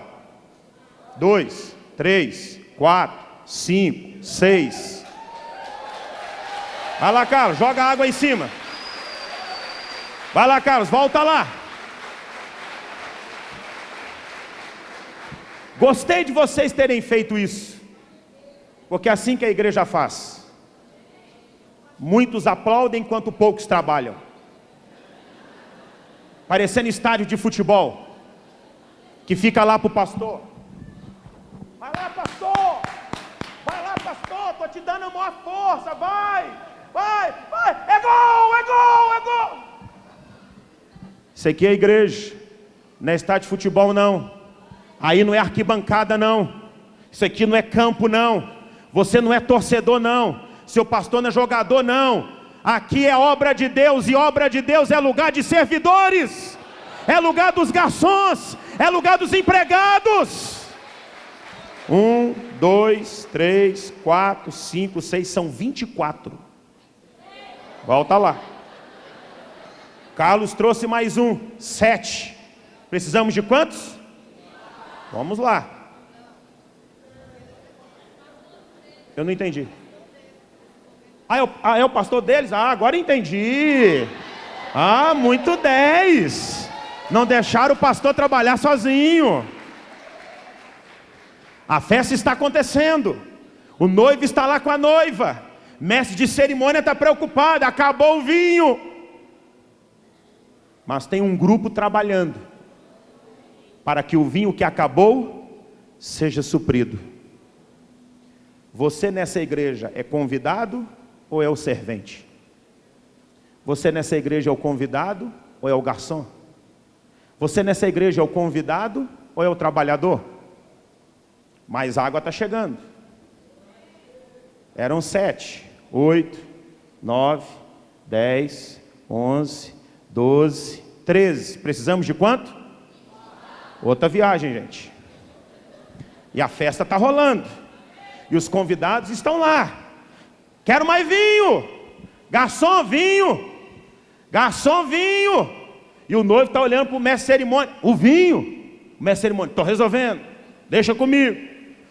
2, 3, 4, 5, 6. Vai lá, Carlos, joga água em cima. Vai lá, Carlos, volta lá. Gostei de vocês terem feito isso, porque é assim que a igreja faz. Muitos aplaudem enquanto poucos trabalham. Parecendo estádio de futebol, que fica lá para o pastor. Vai lá, pastor! Vai lá, pastor! Estou te dando a maior força, vai! Vai, vai! É gol, é gol, é gol! Isso aqui é igreja, não é estádio de futebol não. Aí não é arquibancada não. Isso aqui não é campo não. Você não é torcedor não. Seu pastor não é jogador não. Aqui é obra de Deus, e obra de Deus é lugar de servidores, é lugar dos garçons, é lugar dos empregados. 1, 2, 3, 4, 5, 6, são 24. Volta lá. Carlos trouxe mais 1, 7. Precisamos de quantos? Vamos lá. Eu não entendi. É o pastor deles? Ah, agora entendi. Ah, muito 10. Não deixaram o pastor trabalhar sozinho. A festa está acontecendo. O noivo está lá com a noiva. Mestre de cerimônia está preocupado. Acabou o vinho. mas tem um grupo trabalhando para que o vinho que acabou seja suprido. Você nessa igreja é convidado ou é o servente? Você nessa igreja é o convidado ou é o garçom? Você nessa igreja é o convidado ou é o trabalhador? Mas a água está chegando. Eram 7, 8, 9, 10, 11, 12, 13. Precisamos de quanto? Outra viagem, gente. E a festa está rolando. E os convidados estão lá. Quero mais vinho. Garçom, vinho. Garçom, vinho. E o noivo está olhando para o mestre de cerimônia. O vinho. O mestre de cerimônia, estou resolvendo. Deixa comigo.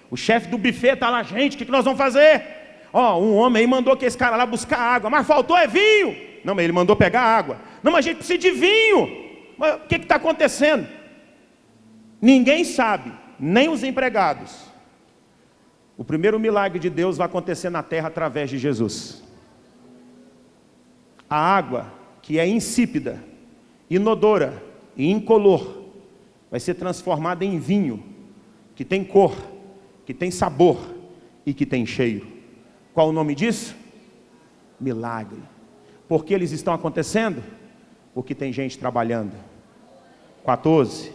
O chefe do buffet está lá. Gente, o que nós vamos fazer? Ó, um homem aí mandou que esse cara lá buscar água. Mas faltou é vinho. Não, mas ele mandou pegar água. Não, mas a gente precisa de vinho. Mas o que está acontecendo? Ninguém sabe, nem os empregados. O primeiro milagre de Deus vai acontecer na terra através de Jesus. A água, que é insípida, inodora e incolor, vai ser transformada em vinho, que tem cor, que tem sabor e que tem cheiro. Qual o nome disso? Milagre. Por que eles estão acontecendo? Porque tem gente trabalhando. 14,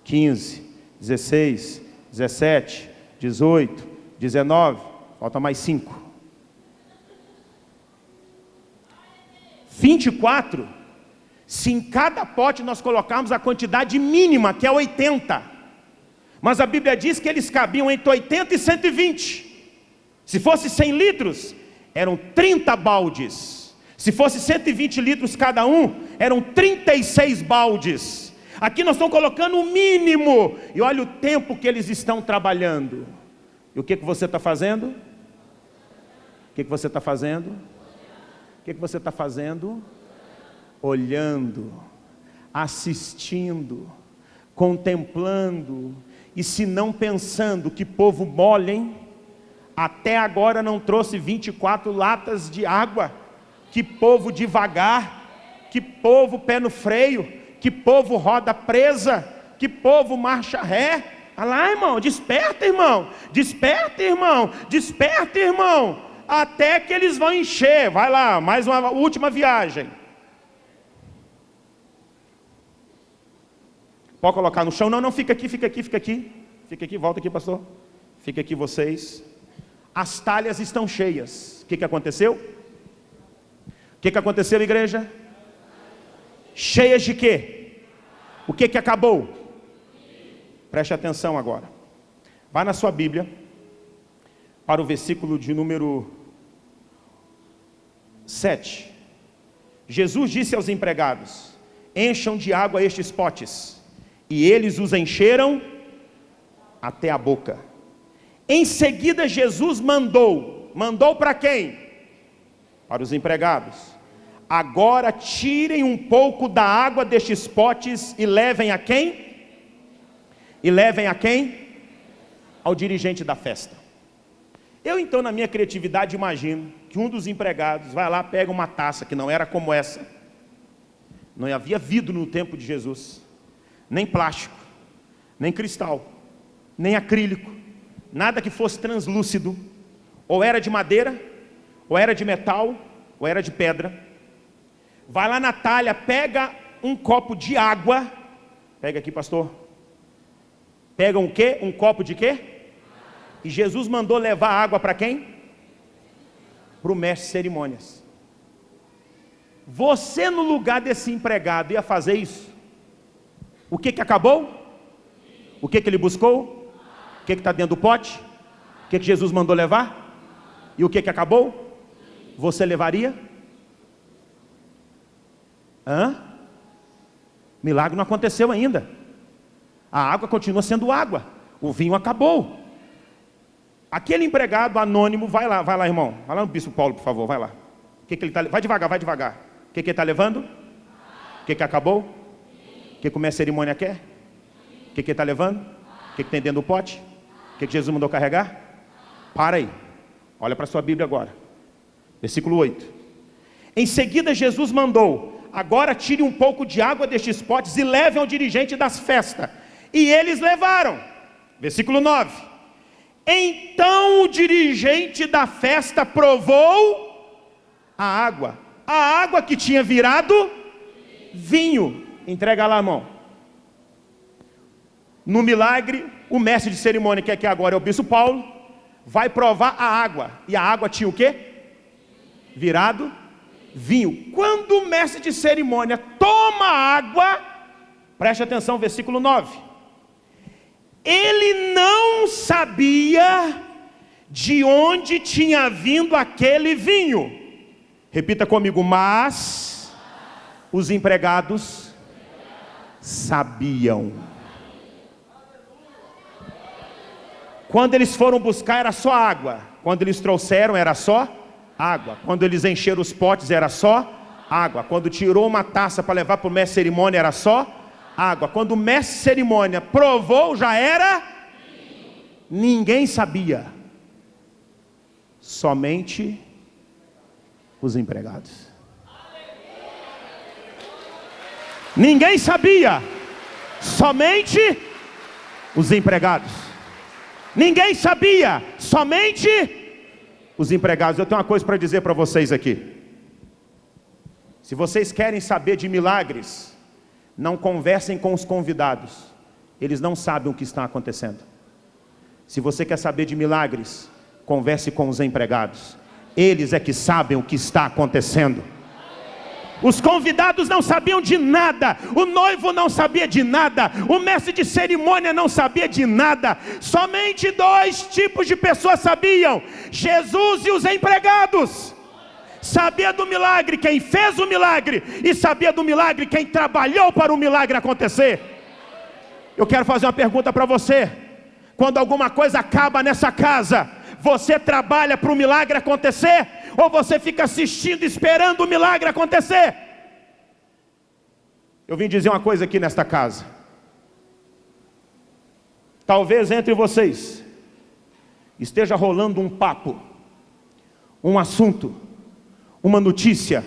15, 16, 17, 18, 19, falta mais 5. 24, se em cada pote nós colocarmos a quantidade mínima, que é 80, mas a Bíblia diz que eles cabiam entre 80 e 120. Se fosse 100 litros, eram 30 baldes. Se fosse 120 litros cada um, eram 36 baldes. Aqui nós estamos colocando o mínimo. E olha o tempo que eles estão trabalhando. E o que você está fazendo? O que você está fazendo? O que você está fazendo? Olhando, assistindo, contemplando. E se não pensando, que povo mole, hein? Até agora não trouxe 24 latas de água. Que povo devagar, que povo pé no freio, que povo roda presa, que povo marcha ré. Olha lá, irmão, desperta, irmão, desperta, irmão, desperta, irmão, até que eles vão encher. Vai lá, mais uma última viagem. Pode colocar no chão? Não, não, fica aqui, fica aqui, fica aqui. Fica aqui, volta aqui, pastor. Fica aqui vocês. As talhas estão cheias. O que aconteceu? O que aconteceu, igreja? Cheias de quê? O que acabou? Preste atenção agora. Vá na sua Bíblia, para o versículo de número 7. Jesus disse aos empregados: encham de água estes potes. E eles os encheram até a boca. Em seguida Jesus mandou para quem? Para os empregados: agora tirem um pouco da água destes potes e levem a quem? E levem a quem? Ao dirigente da festa. Eu então, na minha criatividade, imagino que um dos empregados vai lá, pega uma taça que não era como essa. Não havia vidro no tempo de Jesus, nem plástico, nem cristal, nem acrílico, nada que fosse translúcido. Ou era de madeira, ou era de metal, ou era de pedra. Vai lá na talha, pega um copo de água. Pega aqui, pastor. Pega um quê? Um copo de quê? E Jesus mandou levar água para quem? Para o mestre de cerimônias. Você no lugar desse empregado ia fazer isso? O que acabou? O que ele buscou? O que está dentro do pote? O que Jesus mandou levar? E o que acabou? Você levaria? Milagre não aconteceu ainda. A água continua sendo água. O vinho acabou. Aquele empregado anônimo, vai lá, irmão. Vai lá no bispo Paulo, por favor, vai lá. Que ele tá, vai devagar, vai devagar. O que ele está levando? O que acabou? O que a cerimônia quer? O que ele está levando? O que tem dentro do pote? O que Jesus mandou carregar? Para aí. Olha para a sua Bíblia agora. Versículo 8. Em seguida Jesus mandou: agora tire um pouco de água destes potes e leve ao dirigente das festas. E eles levaram. Versículo 9. Então o dirigente da festa provou a água que tinha virado vinho. Entrega lá a mão. No milagre, o mestre de cerimônia, que aqui agora é o bispo Paulo, vai provar a água. E a água tinha o quê? Virado vinho. Quando o mestre de cerimônia toma a água, preste atenção, versículo 9. Ele não sabia de onde tinha vindo aquele vinho. Repita comigo, mas os empregados sabiam. Quando eles foram buscar era só água. Quando eles trouxeram era só água. Quando eles encheram os potes era só água. Quando tirou uma taça para levar para o mestre de cerimônia era só água. Quando o mestre de cerimônia provou já era. Ninguém sabia. Somente os empregados. Ninguém sabia. Somente os empregados. Ninguém sabia. Somente os empregados. Eu tenho uma coisa para dizer para vocês aqui. Se vocês querem saber de milagres, não conversem com os convidados. Eles não sabem o que está acontecendo. Se você quer saber de milagres, converse com os empregados. Eles é que sabem o que está acontecendo. Os convidados não sabiam de nada. O noivo não sabia de nada. O mestre de cerimônia não sabia de nada. Somente dois tipos de pessoas sabiam: Jesus e os empregados. Sabia do milagre quem fez o milagre, e sabia do milagre quem trabalhou para o milagre acontecer. Eu quero fazer uma pergunta para você. Quando alguma coisa acaba nessa casa, você trabalha para o milagre acontecer, ou você fica assistindo, esperando o milagre acontecer? Eu vim dizer uma coisa aqui nesta casa. Talvez entre vocês esteja rolando um papo, um assunto, uma notícia,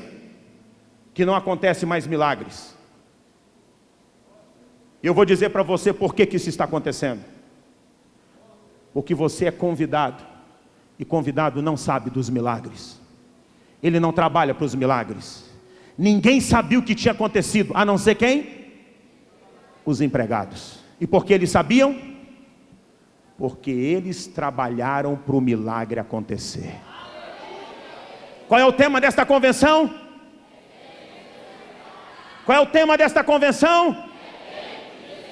que não acontece mais milagres. E eu vou dizer para você por que isso está acontecendo. Porque você é convidado, e convidado não sabe dos milagres. Ele não trabalha para os milagres. Ninguém sabia o que tinha acontecido, a não ser quem? Os empregados. E por que eles sabiam? Porque eles trabalharam para o milagre acontecer. Qual é o tema desta convenção? Qual é o tema desta convenção?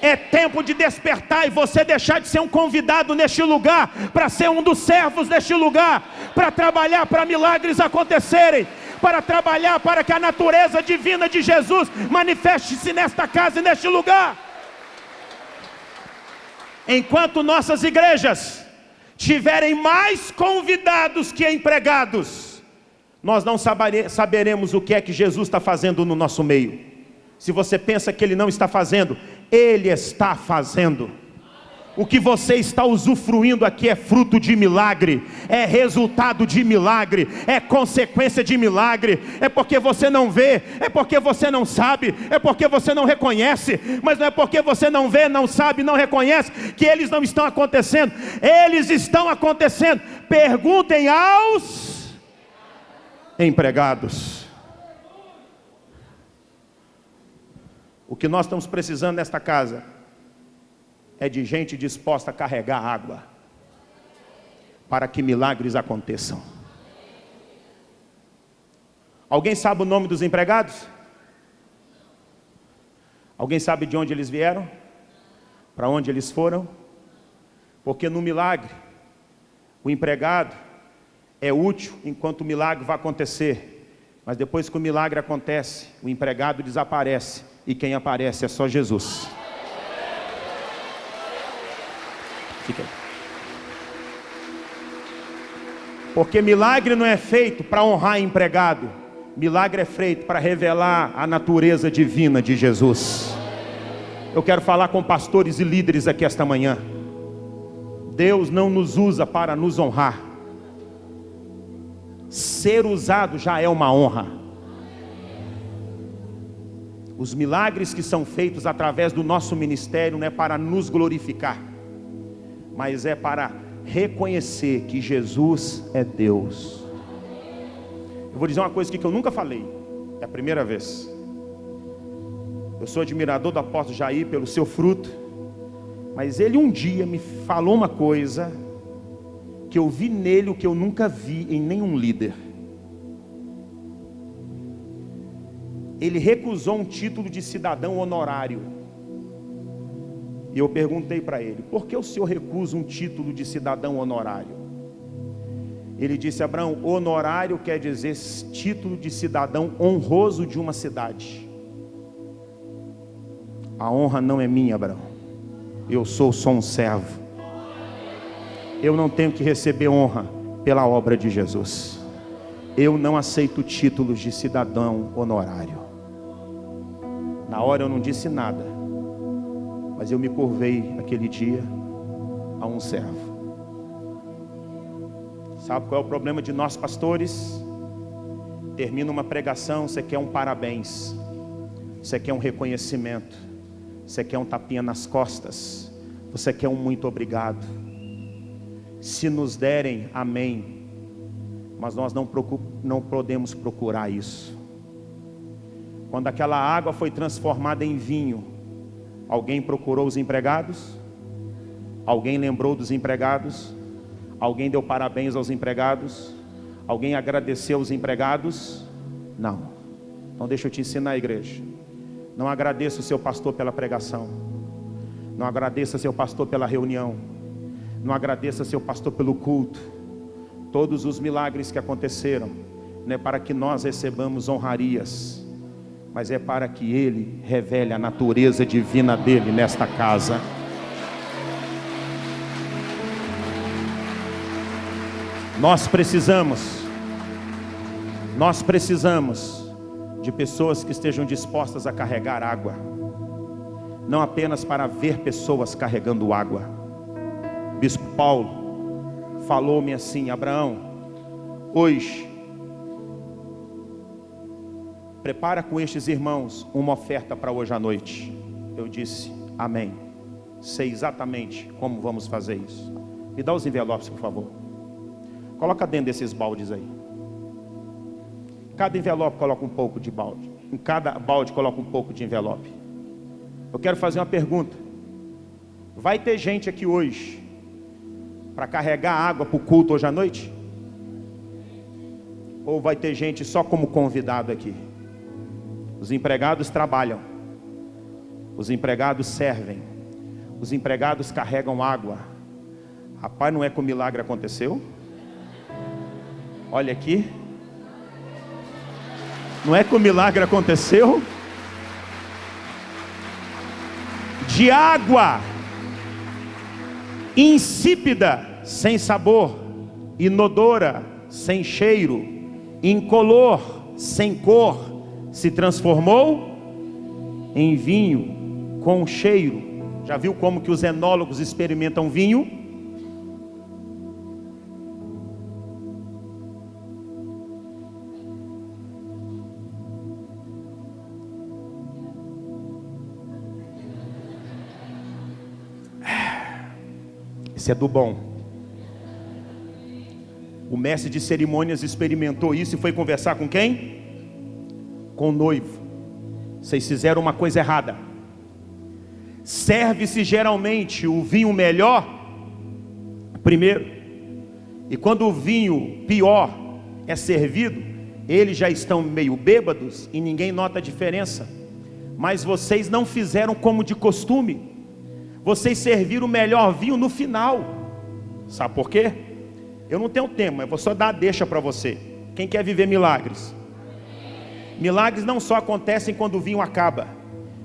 É tempo de despertar e você deixar de ser um convidado neste lugar, para ser um dos servos neste lugar, para trabalhar para milagres acontecerem, para trabalhar para que a natureza divina de Jesus manifeste-se nesta casa e neste lugar. Enquanto nossas igrejas tiverem mais convidados que empregados, nós não saberemos o que é que Jesus está fazendo no nosso meio. Se você pensa que Ele não está fazendo, Ele está fazendo. O que você está usufruindo aqui é fruto de milagre, é resultado de milagre, é consequência de milagre. É porque você não vê, é porque você não sabe, é porque você não reconhece. Mas não é porque você não vê, não sabe, não reconhece, que eles não estão acontecendo. Eles estão acontecendo. Perguntem aos empregados. O que nós estamos precisando nesta casa é de gente disposta a carregar água, para que milagres aconteçam. Alguém sabe o nome dos empregados? Alguém sabe de onde eles vieram? Para onde eles foram? Porque no milagre, o empregado é útil enquanto o milagre vai acontecer. Mas depois que o milagre acontece, o empregado desaparece. E quem aparece é só Jesus. Fica aí. Porque milagre não é feito para honrar empregado. Milagre é feito para revelar a natureza divina de Jesus. Eu quero falar com pastores e líderes aqui esta manhã. Deus não nos usa para nos honrar. Ser usado já é uma honra. Os milagres que são feitos através do nosso ministério não é para nos glorificar, mas é para reconhecer que Jesus é Deus. Eu vou dizer uma coisa aqui que eu nunca falei, é a primeira vez. Eu sou admirador do apóstolo Jair pelo seu fruto, mas ele um dia me falou uma coisa que eu vi nele o que eu nunca vi em nenhum líder. Ele recusou um título de cidadão honorário. E eu perguntei para ele: por que o senhor recusa um título de cidadão honorário? Ele disse: Abraão, honorário quer dizer título de cidadão honroso de uma cidade. A honra não é minha, Abraão. Eu sou só um servo. Eu não tenho que receber honra pela obra de Jesus. Eu não aceito títulos de cidadão honorário. Na hora eu não disse nada, mas eu me curvei aquele dia a um servo. Sabe qual é o problema de nós pastores? Termina uma pregação, você quer um parabéns, você quer um reconhecimento, você quer um tapinha nas costas, você quer um muito obrigado. Se nos derem, amém, mas nós não podemos procurar isso. Quando aquela água foi transformada em vinho, alguém procurou os empregados? Alguém lembrou dos empregados? Alguém deu parabéns aos empregados? Alguém agradeceu aos empregados? Não. Então deixa eu te ensinar, igreja. Não agradeça o seu pastor pela pregação. Não agradeça seu pastor pela reunião. Não agradeça seu pastor pelo culto. Todos os milagres que aconteceram não é para que nós recebamos honrarias, mas é para que Ele revele a natureza divina dEle nesta casa. Nós precisamos de pessoas que estejam dispostas a carregar água, não apenas para ver pessoas carregando água. Bispo Paulo falou-me assim: Abraão, hoje prepara com estes irmãos uma oferta para hoje à noite. Eu disse: amém, sei exatamente como vamos fazer isso. Me dá os envelopes, por favor. Coloca dentro desses baldes aí. Cada envelope coloca um pouco de balde. Em cada balde coloca um pouco de envelope. Eu quero fazer uma pergunta. Vai ter gente aqui hoje para carregar água para o culto hoje à noite? Ou vai ter gente só como convidado aqui? Os empregados trabalham, os empregados servem, os empregados carregam água. Rapaz, não é que o milagre aconteceu? Olha aqui. Não é que o milagre aconteceu? De água insípida, sem sabor, inodora, sem cheiro, incolor, sem cor, se transformou em vinho com cheiro. Já viu como que os enólogos experimentam vinho? Esse é do bom. O mestre de cerimônias experimentou isso e foi conversar com quem? Com o noivo. Vocês fizeram uma coisa errada. Serve-se geralmente o vinho melhor primeiro, e quando o vinho pior é servido, eles já estão meio bêbados e ninguém nota a diferença. Mas vocês não fizeram como de costume. Vocês serviram o melhor vinho no final. Sabe por quê? Eu não tenho tempo, eu vou só dar a deixa para você. Quem quer viver milagres? Milagres não só acontecem quando o vinho acaba,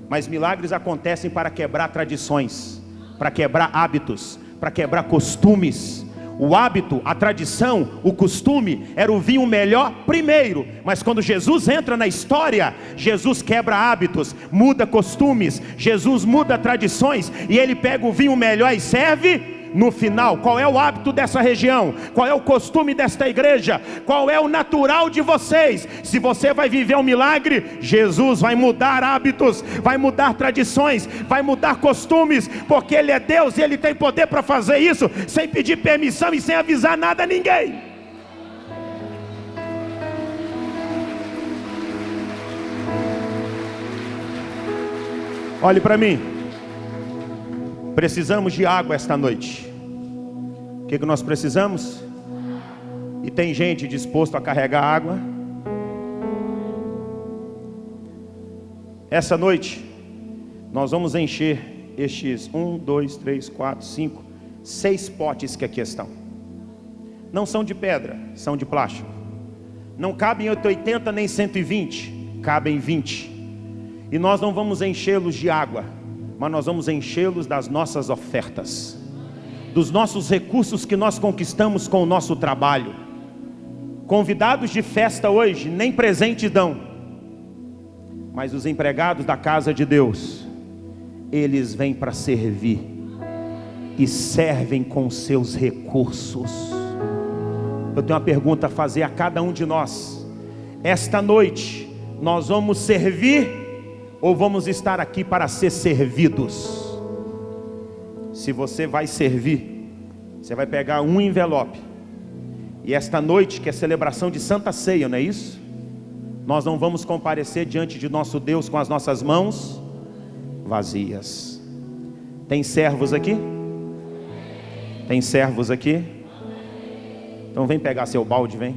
mas milagres acontecem para quebrar tradições, para quebrar hábitos, para quebrar costumes. O hábito, a tradição, o costume era o vinho melhor primeiro, mas quando Jesus entra na história, Jesus quebra hábitos, muda costumes, Jesus muda tradições, e Ele pega o vinho melhor e serve no final? Qual é o hábito dessa região? Qual é o costume desta igreja? Qual é o natural de vocês? Se você vai viver um milagre, Jesus vai mudar hábitos, vai mudar tradições, vai mudar costumes, porque Ele é Deus e Ele tem poder para fazer isso, sem pedir permissão e sem avisar nada a ninguém. Olhe para mim. Precisamos de água esta noite. O que nós precisamos? E tem gente disposto a carregar água? Essa noite nós vamos encher estes 1, 2, 3, 4, 5, 6 potes que aqui estão. Não são de pedra, são de plástico. Não cabem 80 nem 120, cabem 20. E nós não vamos enchê-los de água, mas nós vamos enchê-los das nossas ofertas, dos nossos recursos que nós conquistamos com o nosso trabalho. Convidados de festa hoje nem presente dão, mas os empregados da casa de Deus, eles vêm para servir e servem com seus recursos. Eu tenho uma pergunta a fazer a cada um de nós. Esta noite nós vamos servir ou vamos estar aqui para ser servidos? Se você vai servir, você vai pegar um envelope. E esta noite, que é celebração de Santa Ceia, não é isso? Nós não vamos comparecer diante de nosso Deus com as nossas mãos vazias. Tem servos aqui? Tem servos aqui? Então vem pegar seu balde, vem.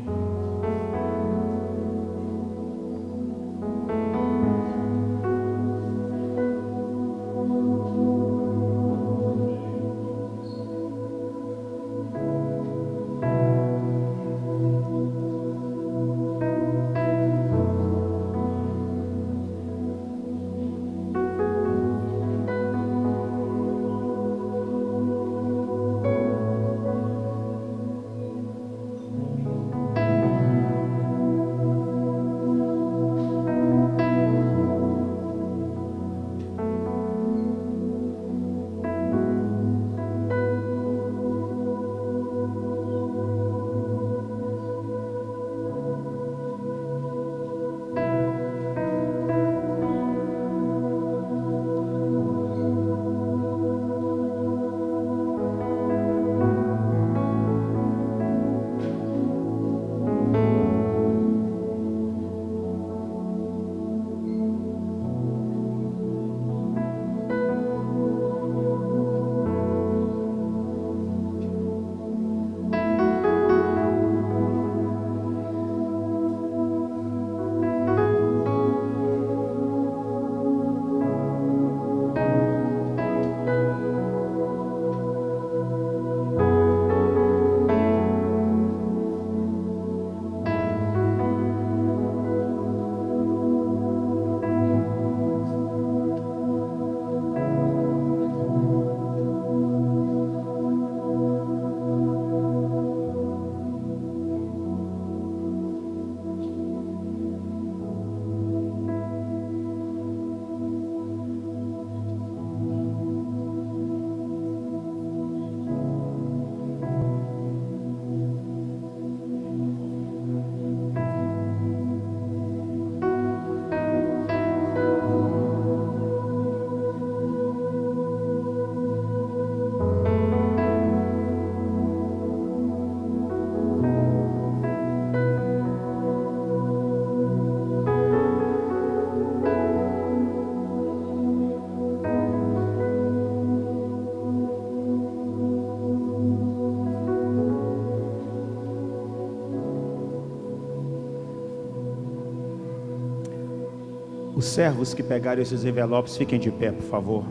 Os servos que pegaram esses envelopes, fiquem de pé, por favor.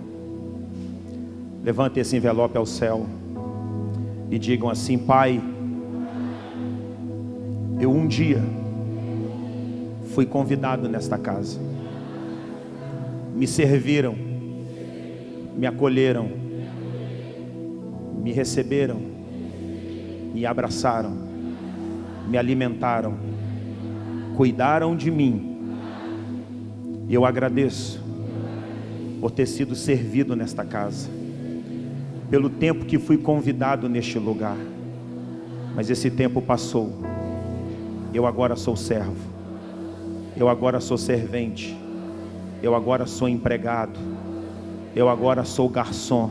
Levantem esse envelope ao céu e digam assim: Pai, eu um dia fui convidado nesta casa, me serviram, me acolheram, me receberam, me abraçaram, me alimentaram, cuidaram de mim. E eu agradeço por ter sido servido nesta casa. pelo tempo que fui convidado neste lugar, mas esse tempo passou. Eu agora sou servo, eu agora sou servente, eu agora sou empregado, eu agora sou garçom.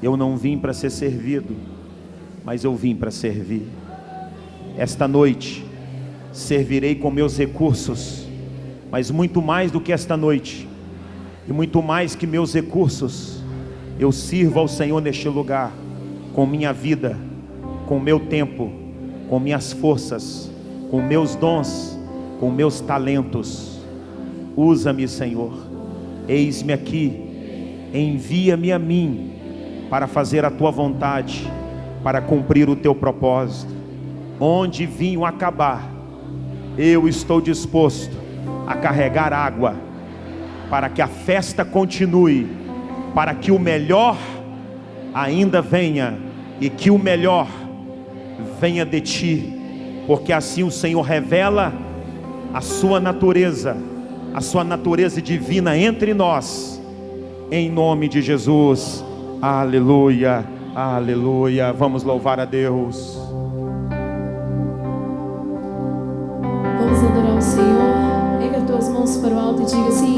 Eu não vim para ser servido, mas eu vim para servir. Esta noite servirei com meus recursos, mas muito mais do que esta noite, e muito mais que meus recursos, eu sirvo ao Senhor neste lugar, com minha vida, com meu tempo, com minhas forças, com meus dons, com meus talentos. Usa-me, Senhor, eis-me aqui, envia-me a mim, para fazer a tua vontade, para cumprir o teu propósito. Onde vinho acabar, eu estou disposto a carregar água, para que a festa continue, para que o melhor ainda venha, e que o melhor venha de ti, porque assim o Senhor revela a sua natureza divina entre nós, em nome de Jesus. Aleluia, aleluia. Vamos louvar a Deus. Vamos adorar o Senhor. Erga as tuas mãos para o alto e diga assim: